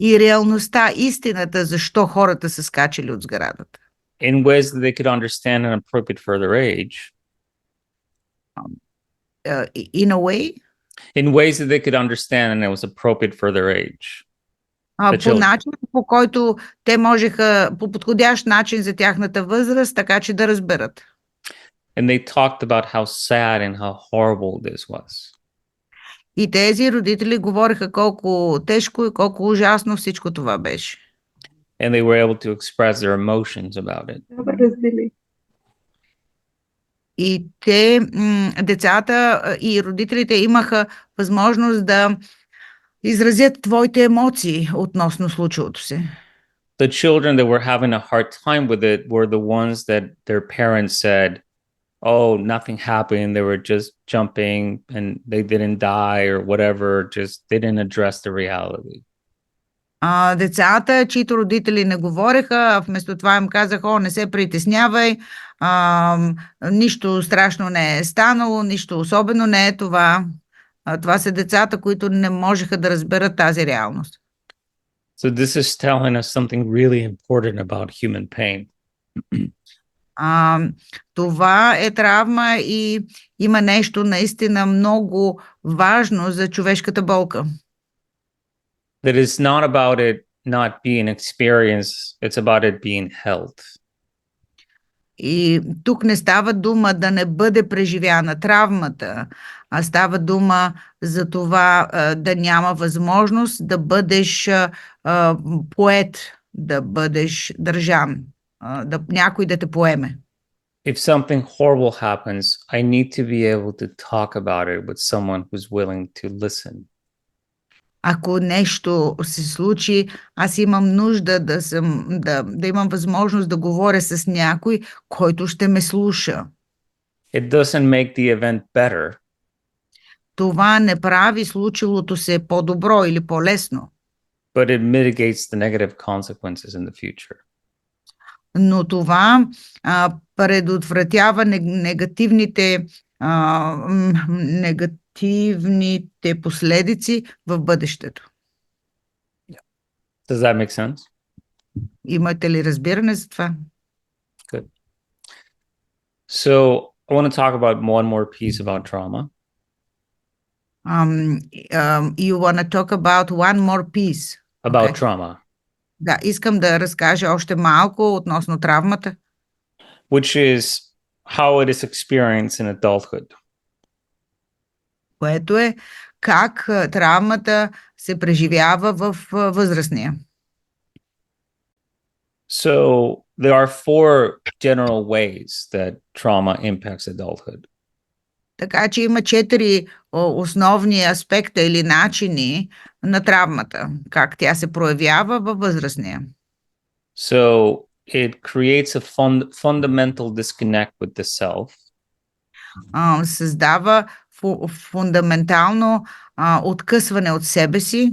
И реалността, истината, защо хората са скачали от сградата. In ways that they could understand and appropriate for their age. In a way? In ways that they could understand and it was appropriate for their age. По начин, по който те можеха, по подходящ начин за тяхната възраст, така че да разберат. And they talked about how sad and how horrible this was. И тези родители говориха колко тежко и колко ужасно всичко това беше. And they were able to express their emotions about it. И те, децата и родителите имаха възможност да изразят твоите емоции относно случилото се. The children that were having a hard time with it were the ones that their parents said, oh, nothing happened. They were just jumping and they didn't die or whatever. Just they didn't address the reality. Децата, чието родители не говореха, а вместо това им казаха: "О, не се притеснявай, нищо страшно не е станало, нищо особено не е това." Това са децата, които не можеха да разберат тази реалност. So this is telling us something really important about human pain. Това е травма и има нещо наистина много важно за човешката болка. That it's not about it not being experienced, it's about it being held. И тук не става дума да не бъде преживяна травмата, а става дума за това да няма възможност да бъдеш поет, да бъдеш държан, някой да те поеме. If something horrible happens, I need to be able to talk about it with someone who's willing to listen. Ако нещо се случи, аз имам нужда да имам възможност да говоря с някой, който ще ме слуша. It doesn't make the event better, Това не прави случилото се по-добро или по-лесно, but it mitigates the negative consequences in the future. но това предотвратява негативните последици в бъдещето. Does that make sense? Имате ли разбиране за това? Good. So I want to talk about one more piece about trauma. You want to talk about one more piece. About Okay. trauma, Да, искам да разкажа още малко относно травмата, which is how it is experienced in adulthood. което е как травмата се преживява в възрастния. So there are four general ways that trauma impacts adulthood. Така че има 4 основни аспекта или начини на травмата, как тя се проявява във възрастния. So it creates a fundamental disconnect with the self. Създава фундаментално откъсване от себе си.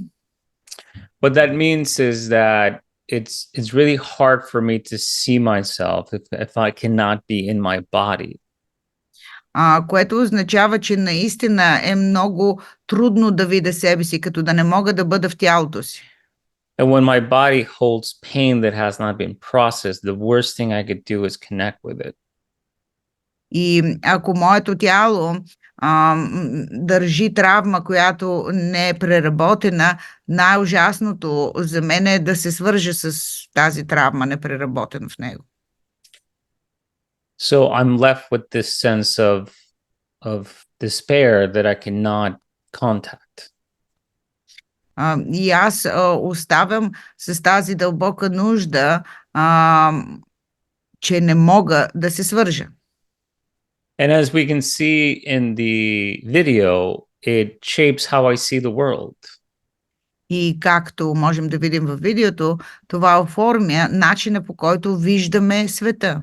What that means is that it's really hard for me to see myself if I cannot be in my body. Което означава, че наистина е много трудно да видя себе си, като да не мога да бъда в тялото си. And when my body holds pain that has not been processed, the worst thing I could do is connect with it. И ако моето тяло държи травма, която не е преработена, най-ужасното за мен е да се свържа с тази травма, непреработена в него. So I'm left with this sense of despair that I cannot contact. И аз оставям с тази дълбока нужда, че не мога да се свържа. And as we can see in the video, it shapes how I see the world. И както можем да видим в видеото, това оформя начина, по който виждаме света.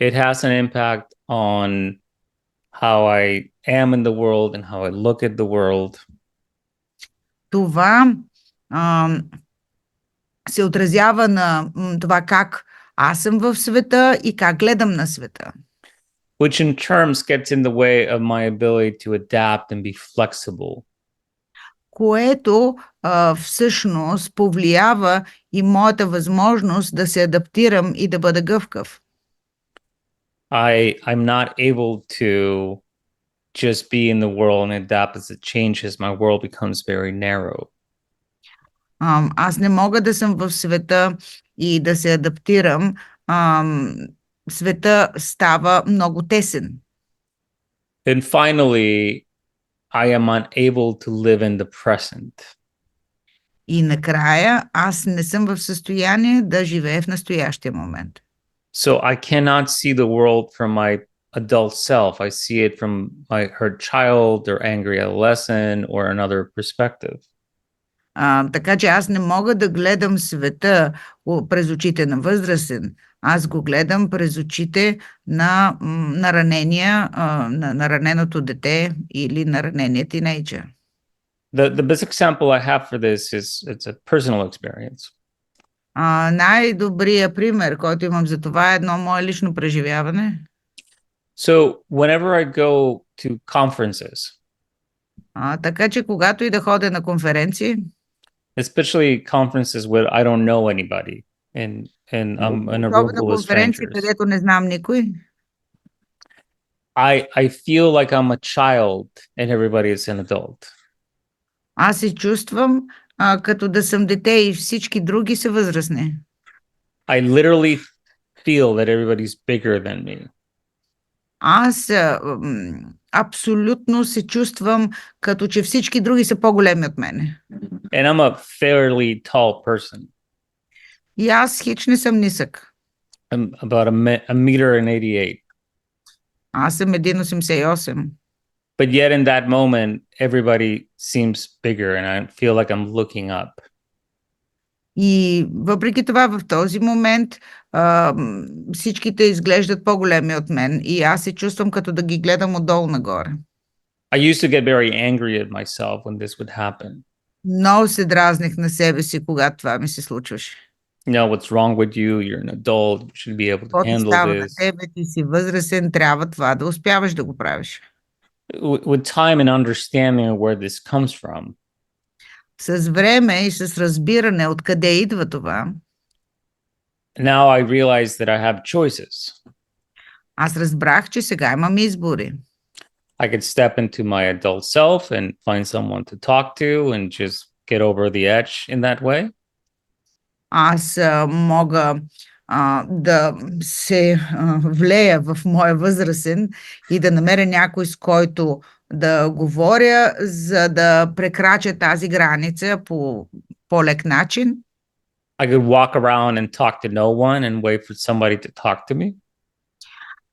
It has an impact on how I am in the world and how I look at the world. Това се отразява на това как аз съм в света и как гледам на света. Which in terms gets in the way of my ability to adapt and be flexible. Което всъщност повлиява и моята възможност да се адаптирам и да бъда гъвкав. I'm not able to just be in the world and adapt as it changes. My world becomes very narrow. Аз не мога да съм в света и да се адаптирам. Света става много тесен. And finally, I am unable to live in the present. И накрая аз не съм в състояние да живея в настоящия момент. So I cannot see the world from my adult self. I see it from my hurt child or angry adolescent or another perspective. Така че аз не мога да гледам света през очите на възрастен. Аз го гледам през очите на раненото дете или на ранения тинейджър. The best example I have for this is it's a personal experience. Най-добрият пример, който имам за това е едно мое лично преживяване. So whenever I go to conferences, Така че когато и да ходя на конференции, especially conferences where I don't know anybody and I'm in a room особено full of конференции, strangers, където не знам никой, I feel like I'm a child and everybody is an adult. аз се чувствам като да съм дете и всички други са възрастни. I literally feel that everybody's bigger than me. Аз абсолютно се чувствам като че всички други са по-големи от мене. And I'm a fairly tall person. И аз хич не съм нисък. I'm about a meter and 88. Аз съм 1,88. But yet in that moment, everybody seems bigger and I feel like I'm looking up. И въпреки това в този момент всичките изглеждат по-големи от мен и аз се чувствам като да ги гледам отдолу нагоре. I used to get very angry at myself when this would happen. Много се дразних на себе си, когато това ми се случваше. What's wrong with you? You're an adult. You should be able to Какво ти handle става на this. тебе? Ти си възрастен, трябва това да успяваш да го правиш. With time and understanding of where this comes from, С време и с разбиране откъде идва това, now I realize that I have choices. аз разбрах, че сега имам избори. I could step into my adult self and find someone to talk to and just get over the edge in that way. Аз мога да се влея в моя възрастен и да намеря някой, с който да говоря, за да прекрача тази граница по по-лек начин. I could walk around and talk to no one and wait for somebody to talk to me.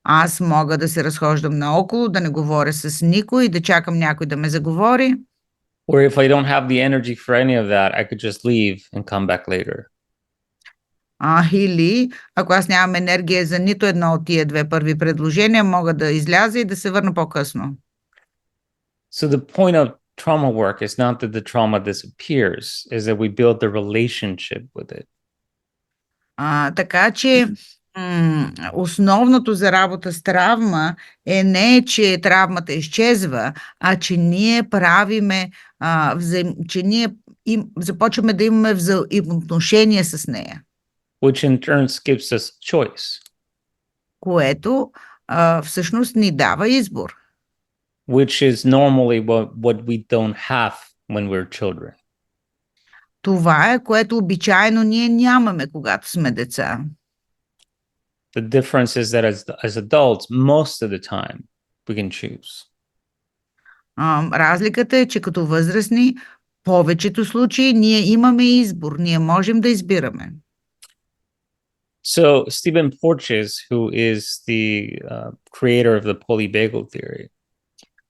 Аз мога да се разхождам наоколо, да не говоря с никой, да чакам някой да ме заговори. Or if I don't have the energy for any of that, I could just leave and come back later. Или, ако аз нямам енергия за нито едно от тия две първи предложения, мога да изляза и да се върна по-късно. So the point of trauma work is not that the trauma disappears, is that we build the relationship with it. Така че основното за работа с травма е не, че травмата изчезва, а че ние правиме, че ние започваме да имаме взаимоотношения с нея. Which in turn gives us choice. Което всъщност ни дава избор. Which is normally what we don't have when we're children. Това е, което обичайно ние нямаме, когато сме деца. The difference is that as adults, most of the time, we can choose. Разликата е, че като възрастни, повечето случаи ние имаме избор, ние можем да избираме. So Stephen Porges, who is the creator of the polyvagal theory,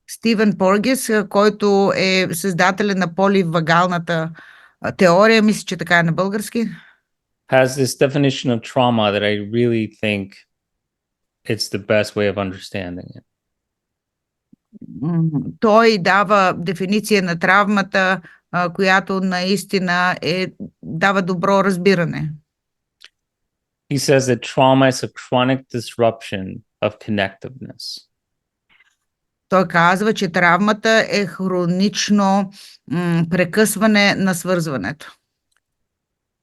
Стивен Поргес, който е създателя на поливагалната теория, мисля, че така е на български, has this definition of trauma that I really think it's the best way of understanding it. Той дава дефиниция на травмата, която наистина дава добро разбиране. He says that trauma is a chronic disruption of connectiveness. Той казва, че травмата е хронично прекъсване на свързването.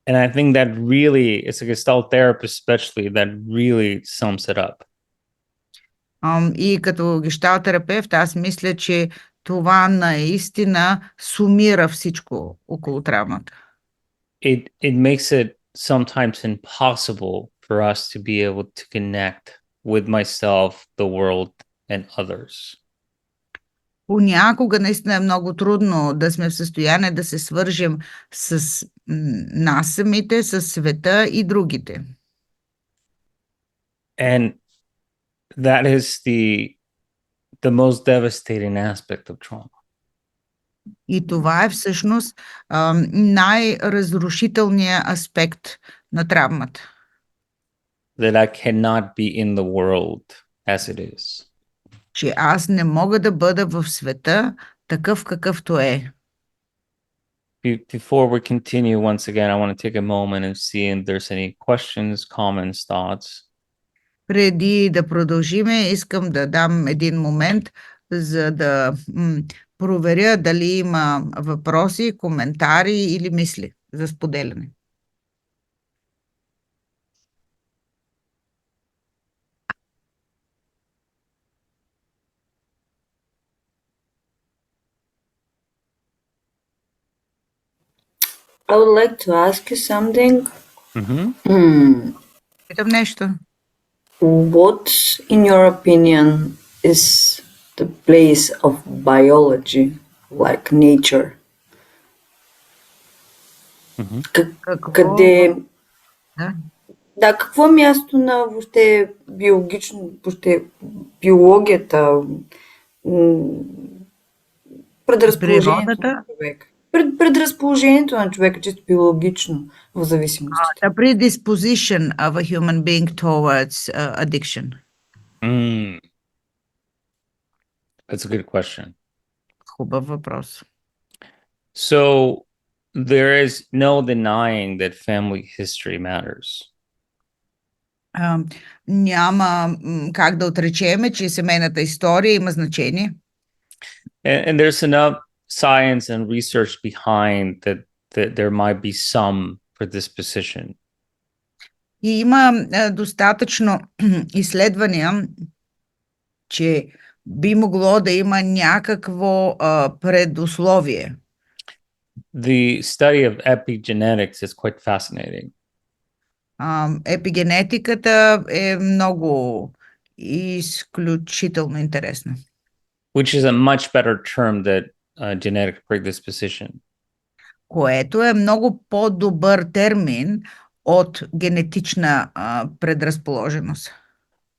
And I think that really, as a Gestalt therapist especially, that really sums it up. И като гешталт терапевт, аз мисля, че това наистина сумира всичко около травмата. It makes it sometimes impossible for us to be able to connect with myself, the world, and others. Понякога наистина е много трудно да сме в състояние да се свържем с нас самите, с света и другите. And that is the most devastating aspect of trauma. И това е всъщност най-разрушителният аспект на травмата. That I cannot be in the world as it is. Че аз не мога да бъда в света такъв какъвто е. Before we continue, once again, I want to take a moment and see if there's any questions, comments, thoughts. Преди да продължиме, искам да дам един момент, за да проверя дали има въпроси, коментари или мисли за споделяне. I would like to ask you something. Питам нещо. What, in your opinion, is the place of biology, like nature? Къде... Да, какво е място на въобще въобще биологията, предразположението на човека? Предразположението на човека, чисто биологично, в зависимост. The predisposition of a human being towards addiction. That's a good question. Хубав въпрос. So there is no denying that family history matters. Няма как да отречеме, че семейната история има значение. And there's enough science and research behind that there might be some predisposition. И има достатъчно изследвания, че би могло да има някакво предусловие. The study of epigenetics is quite fascinating. Епигенетиката е много изключително интересна. Which is a much better term than genetic predisposition. Което е много по-добър термин от генетична предразположеност.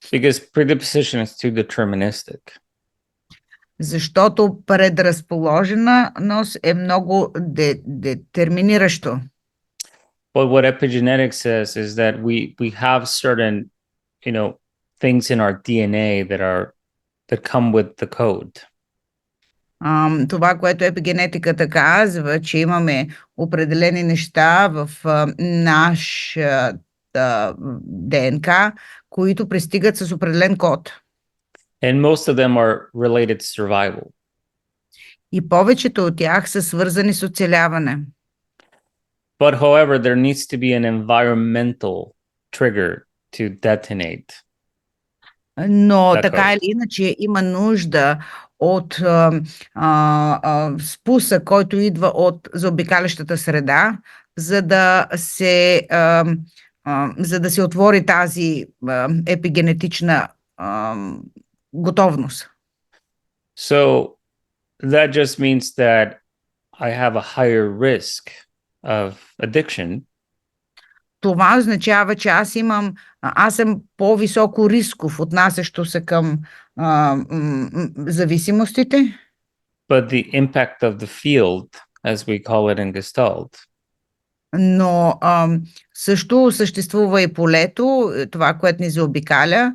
Because predisposition is too deterministic. Защото предразположеност е много детерминиращо. But what epigenetics says is that we have certain, things in our DNA that come with the code. Това, което епигенетиката казва, че имаме определени неща в нашата ДНК, които пристигат с определен код. And most of them are related to survival. И повечето от тях са свързани с оцеляване. But however, there needs to be an environmental trigger to detonate. Но така или иначе има нужда от спусък, който идва от заобикалящата среда, за да се отвори тази епигенетична готовност. So that just means that I have a higher risk of addiction. Това означава, че аз съм по-високо рисков, отнасящо се към зависимостите. But the impact of the field, as we call it in Gestalt, но също съществува и полето, това, което ни заобикаля,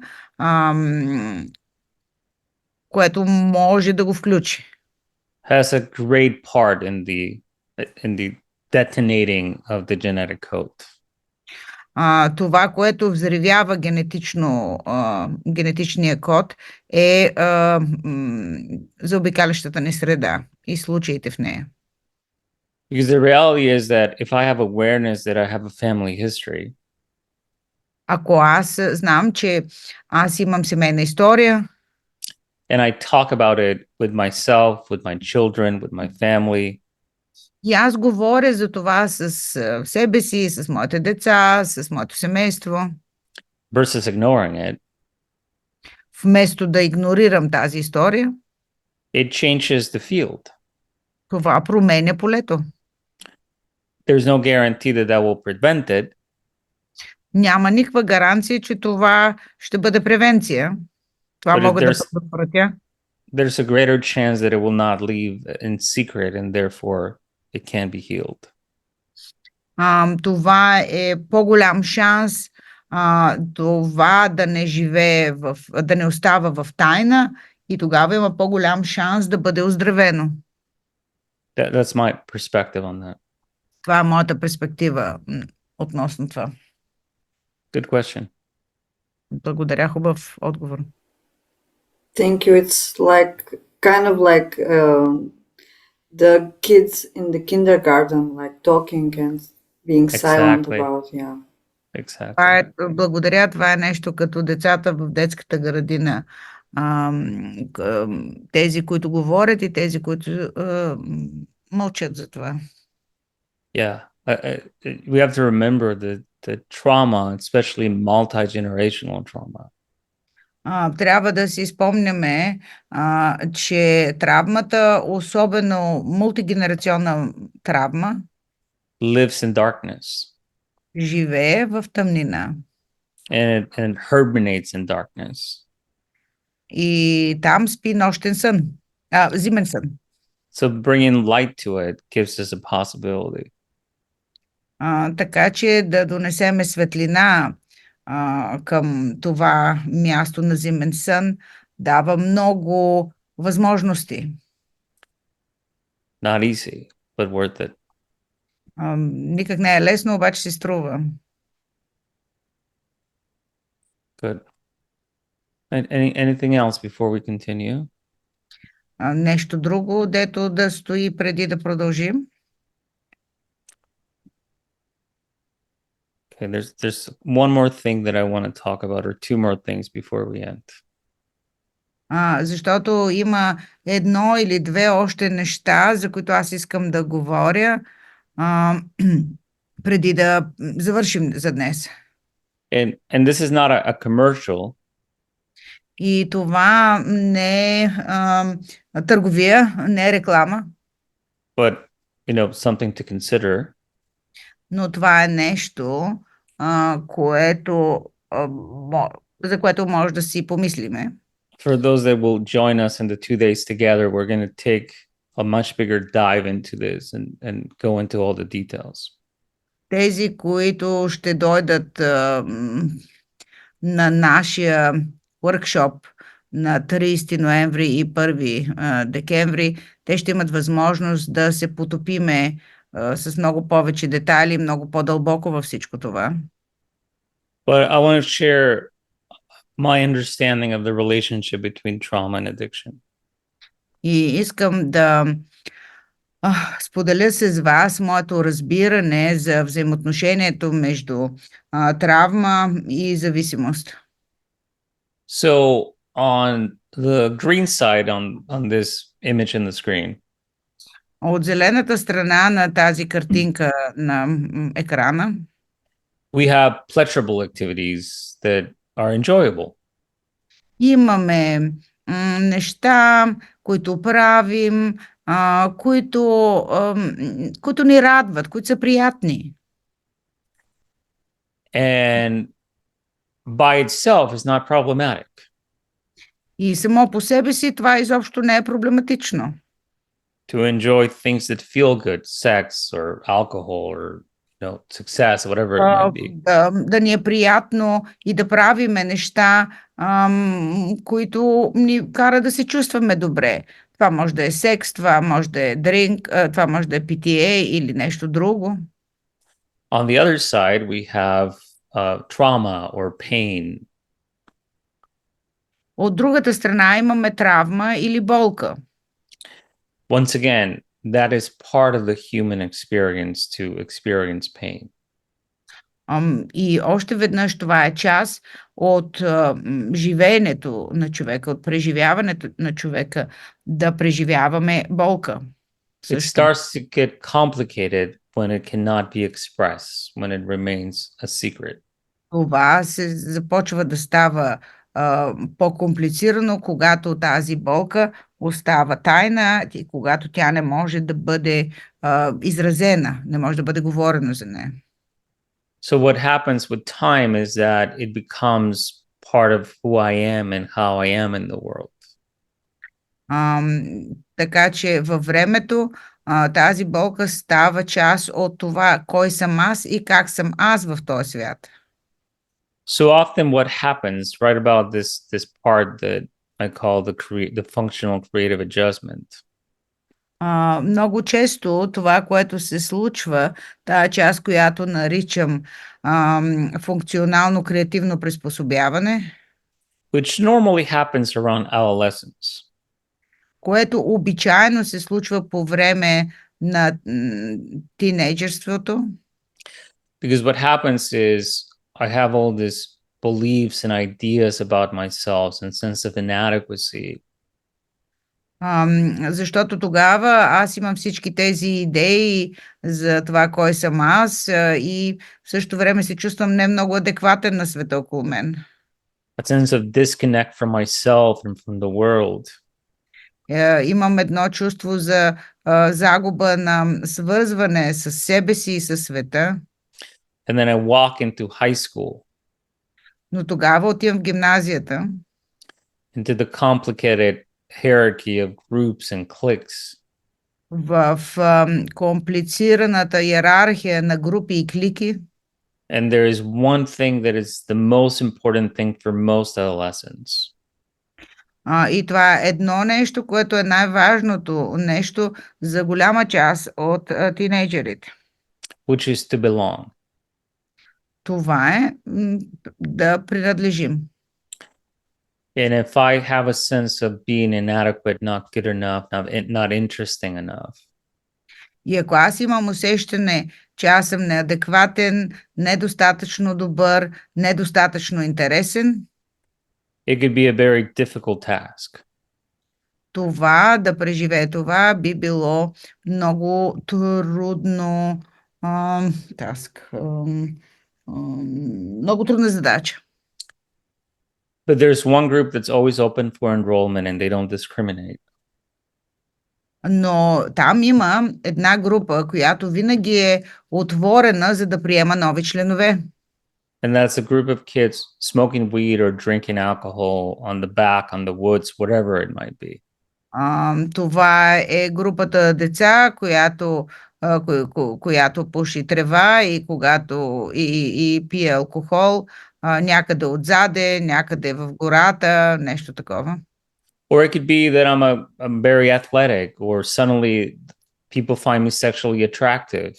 което може да го включи. has a great part in the detonating of the genetic code. Това, което взривява генетичния код е заобикалящата ни среда и случаите в нея. Because the reality is that if I have awareness that I have a family history, ако аз знам, че аз имам семейна история, and I talk about it with myself, with my children, with my family, и аз говоря за това с себе си, с моите деца, с моето семейство, versus ignoring it, вместо да игнорирам тази история, it changes the field. това променя полето. There's no guarantee that will prevent it. Няма никаква гаранция, че това ще бъде превенция. Това мога да предотвратя. There's a greater chance that it will not live in secret and therefore it can be healed. Това е по-голям шанс това да не живее да не остава в тайна и тогава има по-голям шанс да бъде оздравено. That's my perspective on that. Това е моята перспектива относно това. Good question. Благодаря, хубав отговор. Thank you. It's like kind of like the kids in the kindergarten, like talking and being silent Exactly. about, yeah. Exactly. Благодаря, това е нещо като децата в детската градина. Тези, които говорят и тези, които мълчат за това. Yeah. We have to remember the trauma, especially multi-generational trauma. Трябва да си спомняме, че травмата, особено мултигенерационна травма, lives in darkness. Живее в тъмнина. And it hibernates in darkness. И там спи нощен сън. Зимен сън. So bringing light to it gives us a possibility. Така че да донесеме светлина към това място на зимен сън дава много възможности. Not easy, but worth it. Никак не е лесно, обаче си струва. Good. Anything else before we continue? Нещо друго, дето да стои преди да продължим? Okay, there's one more thing that I want to talk about, or two more things before we end. Защото има едно или две още неща, за които аз искам да говоря, преди да завършим за днес. And this is not a commercial. И това не е търговия, не е реклама. But, something to consider. Но това е нещо, за което може да си помислиме. For those that will join us in the 2 days together, we're going to take a much bigger dive into this and go into all the details. Тези, които ще дойдат на нашия workshop на 30 ноември и 1 декември, те ще имат възможност да се потопиме с много повече детайли, много по-дълбоко във всичко това. But I want to share my understanding of the relationship between trauma and addiction. И искам да споделя с вас моето разбиране за взаимоотношението между травма и зависимост. So on the green side on this image in the screen, От зелената страна на тази картинка на екрана we have pleasurable activities that are enjoyable. имаме неща, които правим, които ни радват, които са приятни. And by itself is not problematic. И само по себе си това изобщо не е проблематично. To enjoy things that feel good, sex or alcohol or success, whatever it might be. Да ни е приятно и да правиме неща, които ни кара да се чувстваме добре. Това може да е секс, това може да е дринк, това може да е питие или нещо друго. On the other side, we have trauma or pain. От другата страна имаме травма или болка. Once again, that is part of the human experience to experience pain. И още веднъж това е част от живеенето на човека, от преживяването на човека, да преживяваме болка. It starts to get complicated when it cannot be expressed, when it remains a secret. Това се започва да става по-комплицирано, когато тази болка остава тайна и когато тя не може да бъде изразена, не може да бъде говорено за нея. So what happens with time is that it becomes part of who I am and how I am in the world. Така че във времето тази болка става част от това, кой съм аз и как съм аз в този свят. So often what happens right about this part that I call the functional creative adjustment. Много често това, което се случва, тая част, която наричам функционално креативно приспособяване, which normally happens around adolescence. което обичайно се случва по време на тинейджерството. Because what happens is I have all these beliefs and ideas about myself and sense of inadequacy. Защото тогава аз имам всички тези идеи за това кой съм аз и в същото време се чувствам не много адекватен на света около мен. A sense of disconnect from myself and from the world. Имам едно чувство за загуба на свързване с себе си и със света. And then I walk into high school, Но тогава отивам в гимназията, into the complicated hierarchy of groups and cliques. в комплицираната иерархия на групи и клики. And there is one thing that is the most important thing for most adolescents. И това е едно нещо, което е най-важното нещо за голяма част от тинейджерите. Which is to belong. Това е да принадлежим. And if I have a sense of being inadequate, not good enough, not interesting enough, И ако аз имам усещане, че аз съм неадекватен, недостатъчно добър, недостатъчно интересен, it could be a very difficult task. това, да преживее това, би било много трудно, много трудна задача. But there's one group that's always open for enrollment and they don't discriminate. Но там има една група, която винаги е отворена, за да приема нови членове. And that's a group of kids smoking weed or drinking alcohol on the back, on the woods, whatever it might be. Това е групата деца, която пуши трева и когато и пие алкохол някъде отзаде, някъде в гората, нещо такова. Or it could be that I'm very athletic, or suddenly people find me sexually attractive.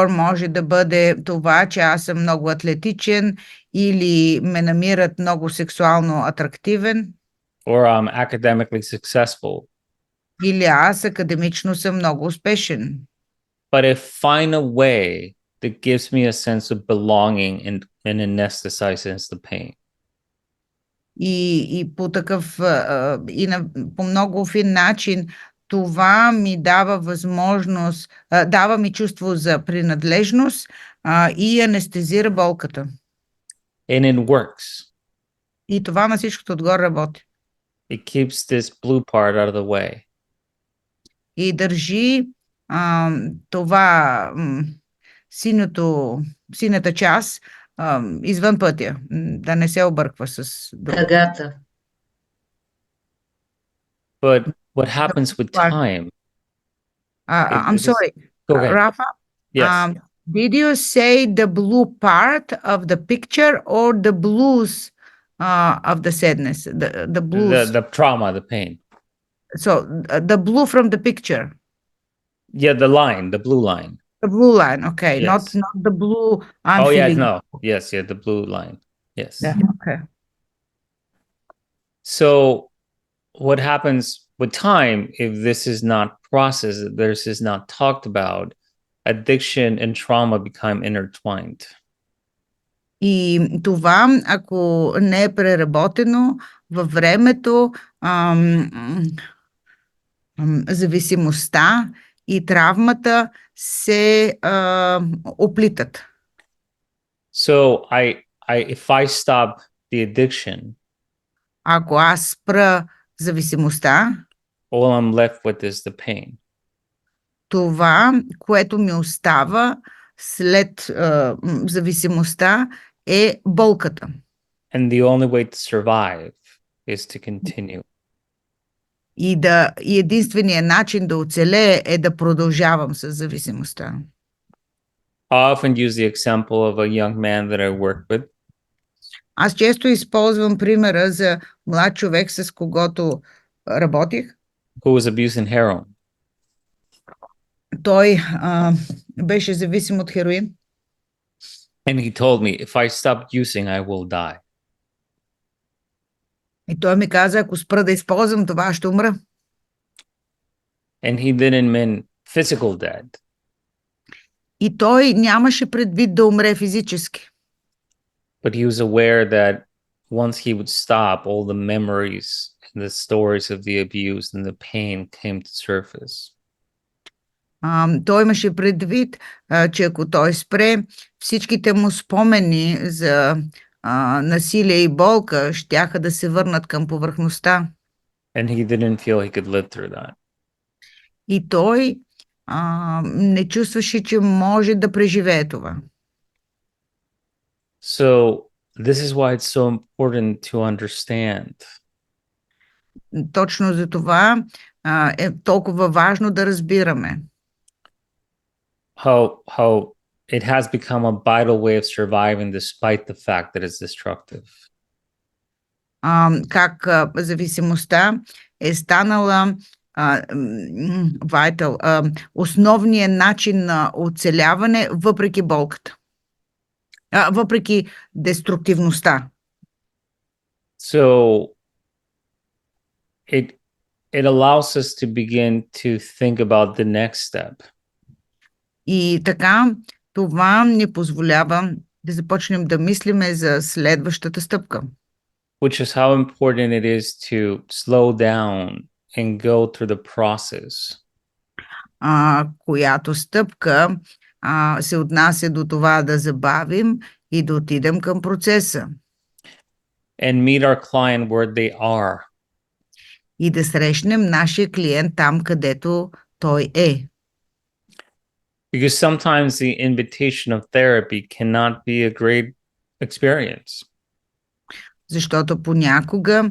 Може да бъде това, че аз съм много атлетичен или ме намират много сексуално атрактивен. Or I'm academically successful. Или аз академично съм много успешен. But I find a way that gives me a sense of belonging and anesthetizes the pain. И по такъв по много фин начин това ми дава възможност, дава ми чувство за принадлежност и анестезира болката. And it works. И това на всичкото отгоре работи. It keeps this blue part out of the way. И държи това синята част извън пътя, да не се обърква с другото. Тъгата. But what happens with time? I'm sorry, Go ahead. Rafa. Yes. Did you say the blue part of the picture or the blues of the sadness? The blues. The trauma, the pain. So the blue from the picture. Yeah, the line, the blue line. The blue line, okay. Yes. Not the blue I'm Oh, yeah, feeling. no. Yes, yeah, the blue line. Yes. Yeah, okay. So what happens with time, if this is not processed, if this is not talked about, addiction and trauma become intertwined. И това, ако не е преработено във времето, зависимостта и травмата се оплитат. So if I stop the addiction, ако аз спра зависимостта, all I'm left with is the pain. Това, което ми остава след зависимостта, е болката. And the only way to survive is to continue. И единственият начин да оцелее е да продължавам с зависимостта. I often use the example of a young man that I work with. Аз често използвам примера за млад човек, с когото работих. who was abusing heroin. Той беше зависим от хероин. And he told me, if I stop using, I will die. И той ми каза, ако спра да използвам това, ще умра. And he didn't mean physical death. И той нямаше предвид да умре физически. But he was aware that once he would stop, all the memories and the stories of the abuse and the pain came to surface. Той имаше предвид, че ако той спре, всичките му спомени за насилие и болка щяха да се върнат към повърхността. And he didn't feel he could live through that. И той не чувстваше, че може да преживее това. So this is why it's so important to understand Точно за това е толкова важно да разбираме how it has become a vital way of surviving despite the fact that it's destructive. Как зависимостта е станала основният начин на оцеляване въпреки болката, въпреки деструктивността. So it allows us to begin to think about the next step. И така, това ни позволява да започнем да мислиме за следващата стъпка. Which is how important it is to slow down and go through the process. Която стъпка се отнася до това да забавим и да отидем към процеса. And meet our client where they are. И да срещнем нашия клиент там, където той е. Because sometimes the invitation of therapy cannot be a great experience. Защото понякога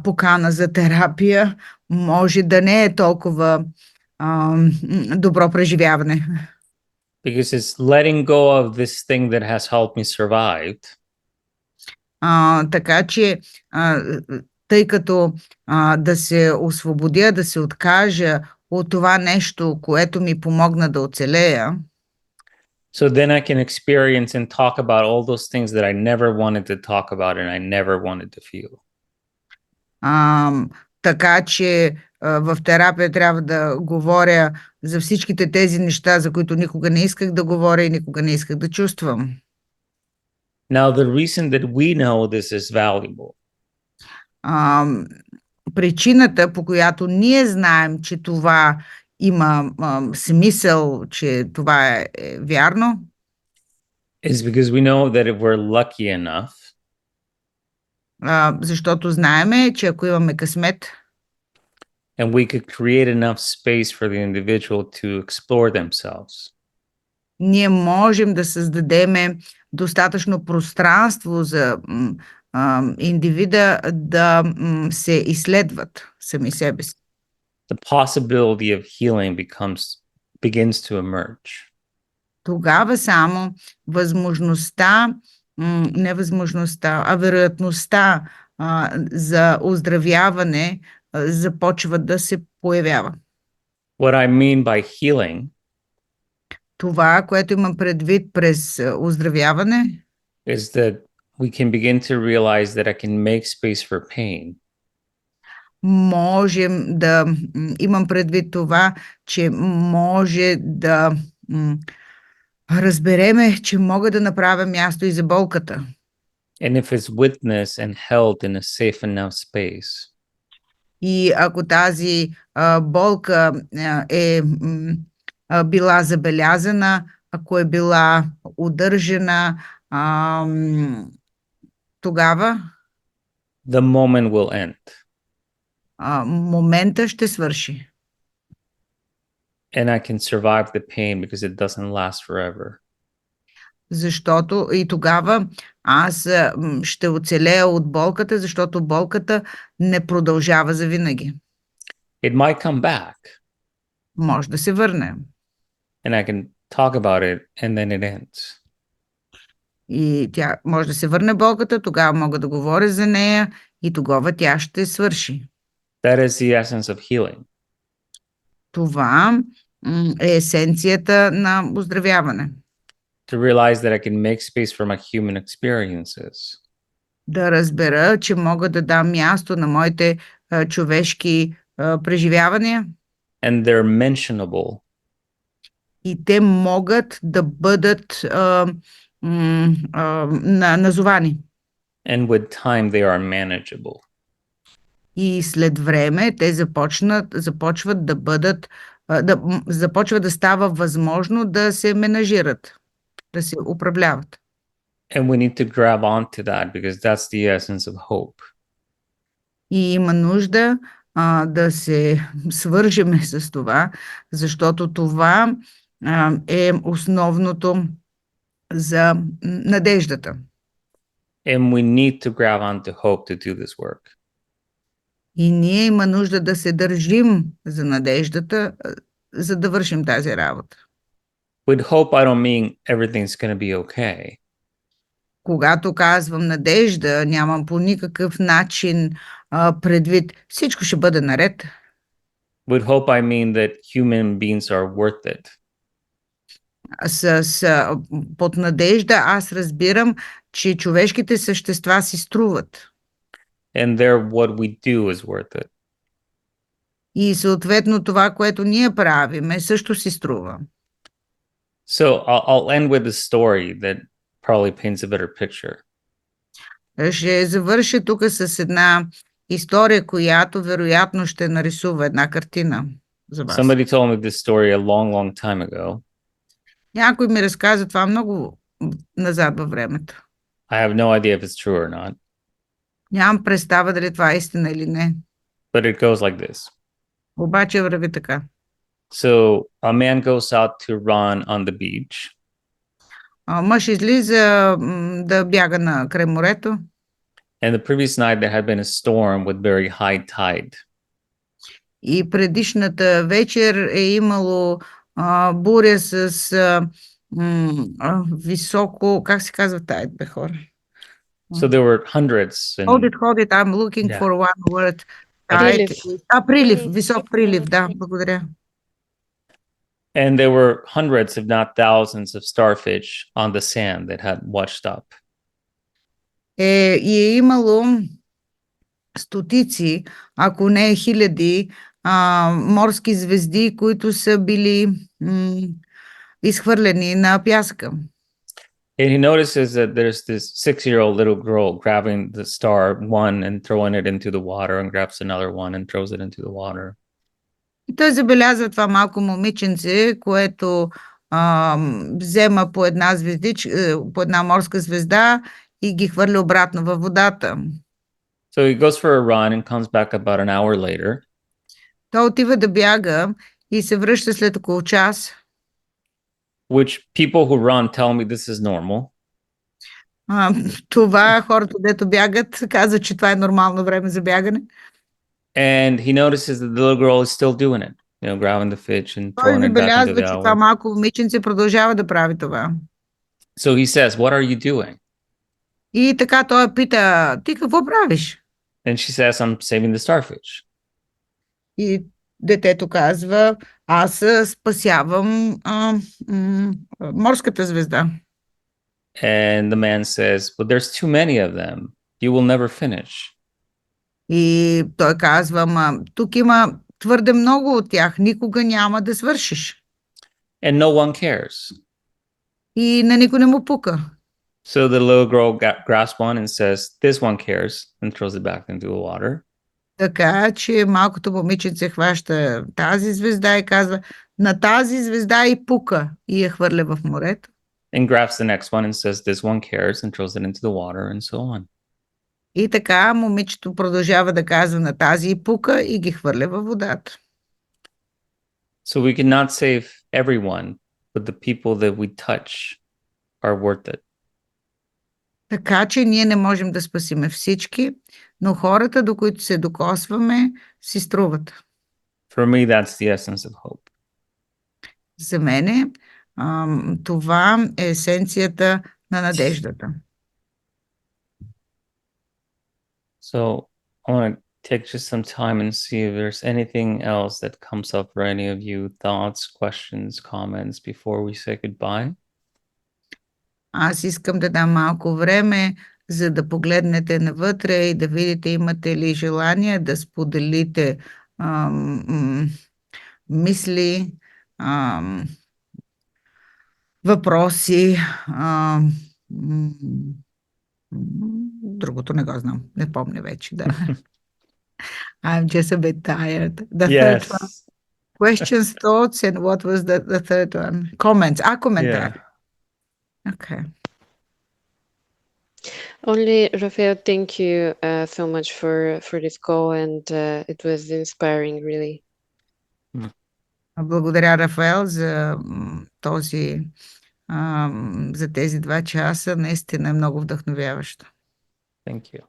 покана за терапия може да не е толкова добро преживяване. Because it's letting go of this thing that has helped me survive. Така че, тъй като да се освободя, да се откажа от това нещо, което ми помогна да оцелея, So then I can experience and talk about all those things that I never wanted to talk about and I never wanted to feel. Така че в терапия трябва да говоря за всичките тези неща, за които никога не исках да говоря и никога не исках да чувствам. Now, the reason that we know this is valuable Причината, по която ние знаем, че това има смисъл, че това е вярно, is because we know that if we're lucky enough, защото знаеме, че ако имаме късмет and we could create enough space for the individual to explore themselves, ние можем да създадем достатъчно пространство за индивида да се изследват сами себе си. the possibility of healing begins to emerge. Тогава само вероятността за оздравяване започва да се появява. What I mean by healing Това, което имам предвид през оздравяване, is that we can begin to realize that I can make space for pain. можем да имам предвид това, че може да разбереме, че мога да направя място и за болката. And if it's witnessed and held in a safe enough space. И ако тази болка е била забелязана, ако е била удържана, тогава The moment will end. Момента ще свърши. And I can survive the pain because it doesn't last forever. Защото и тогава аз ще оцелея от болката, защото болката не продължава завинаги. It might come back. Може да се върне. And I can talk about it and then it ends. И тя може да се върне болката, тогава мога да говоря за нея и тогава тя ще свърши. That is the essence of healing. Това е есенцията на оздравяване. To realize that I can make space for my human experiences. Да разбера, че мога да дам място на моите човешки преживявания. And they're mentionable. И те могат да бъдат назовани. And with time they are manageable. И след време те започват да бъдат, започва да става възможно да се менажират, да се управляват. And we need to grab onto that because that's the essence of hope. И има нужда да се свържеме с това, защото това е основното за надеждата. And we need to grab onto hope to do this work. И ние има нужда да се държим за надеждата, за да вършим тази работа. With hope, I don't mean everything's going to be okay. Когато казвам надежда, нямам по никакъв начин предвид всичко ще бъде наред. With hope, I mean that human beings are worth it. Под надежда аз разбирам, че човешките същества си струват. And there, what we do is worth it. И съответно това, което ние правиме, също си струва. So I'll end with a story that probably paints a better picture. Ще завърша тук с една история, която вероятно ще нарисува една картина за вас. Somebody told me this story a long, long time ago. Някой ми разказа това много назад във времето. I have no idea if it's true or not. Нямам представа дали това е истина или не. But it goes like this. Обаче върви така. So a man goes out to run on the beach. Мъж излиза да бяга край морето. And the previous night there had been a storm with very high tide. И предишната вечер е имало буря с високо, как се казва тide, бе хора? So there were hundreds. And, Hold it, I'm looking for one word. Прилив. Прилив, висок прилив, да, благодаря. and there were hundreds, if not thousands, of starfish on the sand that had washed up. И е имало стотици, ако не хиляди, морски звезди, които са били изхвърлени на пясъка. And he notices that there's this 6-year-old little girl grabbing the star one and throwing it into the water, and grabs another one and throws it into the water. И той забелязва това малко момиченце, което взема по една по една морска звезда и ги хвърля обратно във водата. So he goes for a run and comes back about an hour later. Той отива да бяга и се връща след около час. Which people who run tell me this is normal. Това хората, дето бягат, казват, че това е нормално време за бягане. And he notices that the little girl is still doing it, grabbing the fish and throwing it back into the че това hour. малко момиченце продължава да прави това. So he says, "What are you doing?" И така той пита, ти какво правиш? And she says, "I'm saving the starfish." И детето казва, аз спасявам морската звезда. And the man says, "But there's too many of them. You will never finish." И той казва, тук има твърде много от тях, никога няма да свършиш. And no one cares. И на никой не му пука. So the little girl grabs one and says, "This one cares," and throws it back into the water. Така че малкото момиченце хваща тази звезда и казва, на тази звезда и пука, и я хвърля в морето. And grabs the next one and says, "This one cares," and throws it into the water, and so on. И така момичето продължава да казва на тази и пука и ги хвърля във водата. So we cannot save everyone, but the people that we touch are worth it. Така че ние не можем да спасиме всички, но хората, до които се докосваме, си струват. For me, that's the essence of hope. За мене това е есенцията на надеждата. So I want to take just some time and see if there's anything else that comes up for any of you, thoughts, questions, comments before we say goodbye. Аз искам да дам малко време, за да погледнете навътре и да видите имате ли желание да споделите мисли, въпроси. Другото не го знам, не помня вече, да. I'm just a bit tired. The third one. Yes. Questions, thoughts, and what was the third one? Comments. Коментар. Yeah. Okay. Only, Rafael, thank you so much for this call, and it was inspiring, really. Благодаря, Рафаел, за този за тези 2 часа. Наистина е много вдъхновяващо. Thank you.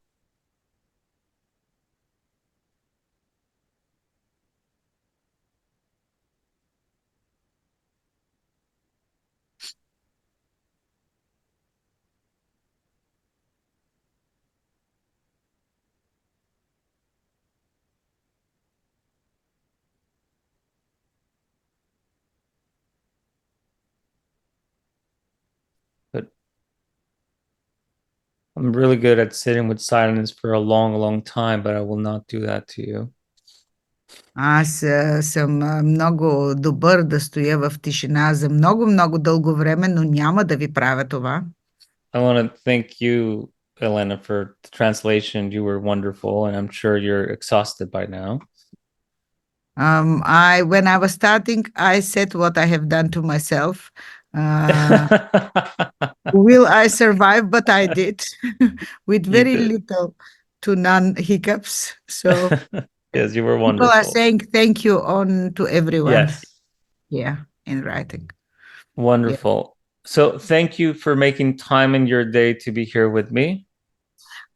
But I'm really good at sitting with silence for a long, long time, but I will not do that to you. Аз съм много добър да стоя в тишина за много, много дълго време, но няма да ви правя това. I want to thank you, Elena, for the translation. You were wonderful, and I'm sure you're exhausted by now. When I was starting, I said what I have done to myself. Will I survive? But I did, with very little to none hiccups. So yes, you were wonderful. people are saying thank you to everyone. Yes. Yeah, in writing. Wonderful. Yeah. So thank you for making time in your day to be here with me.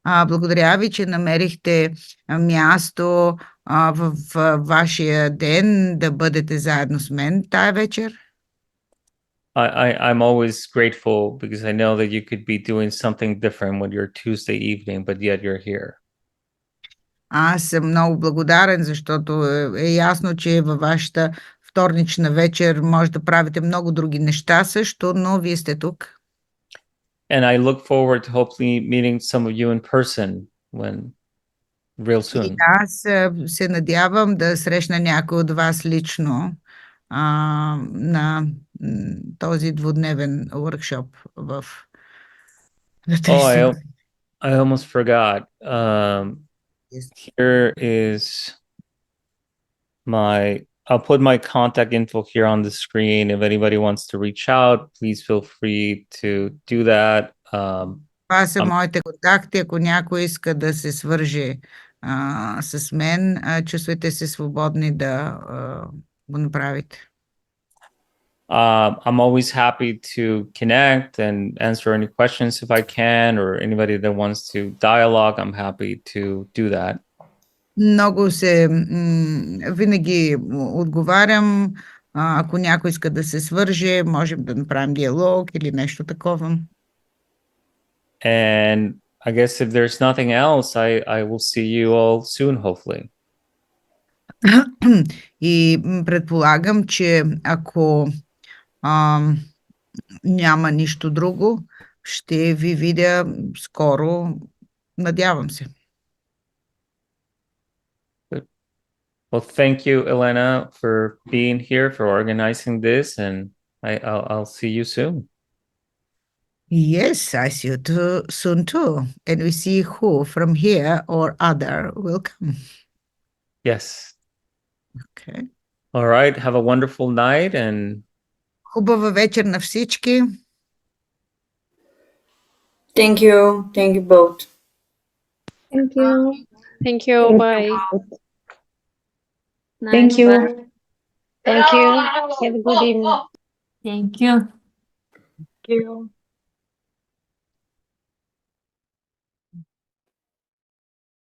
Благодаря ви, че намерихте място в вашия ден да бъдете заедно с мен тая вечер. I'm always grateful because I know that you could be doing something different with your Tuesday evening, but yet you're here. Аз съм много благодарен, защото е ясно, че във вашата вторнична вечер може да правите много други неща също, но вие сте тук. And I look forward to hopefully meeting some of you in person real soon. И аз се надявам да срещна някой от вас лично на този двудневен workshop в I almost forgot. Yes. Here is I'll put my contact info here on the screen. If anybody wants to reach out, please feel free to do that. Това са моите контакти. Ако някой иска да се свърже с мен, чувствайте се свободни да го направите. I'm always happy to connect and answer any questions if I can, or anybody that wants to dialogue, I'm happy to do that. Много винаги отговарям. Ако някой иска да се свърже, можем да направим диалог или нещо такова. And I guess if there's nothing else, I will see you all soon, hopefully. И предполагам, че ако няма нищо друго, ще ви видя скоро, надявам се. Well, thank you, Elena, for being here, for organizing this, and I'll see you soon. Yes, I see you soon too. And we see who from here or other will come. Yes. Okay. All right. Have a wonderful night and хубава вечер на всички. Thank you. Thank you both. Thank you. Thank you. Bye. Thank you. Thank you. Have a good evening. Thank you. Thank you.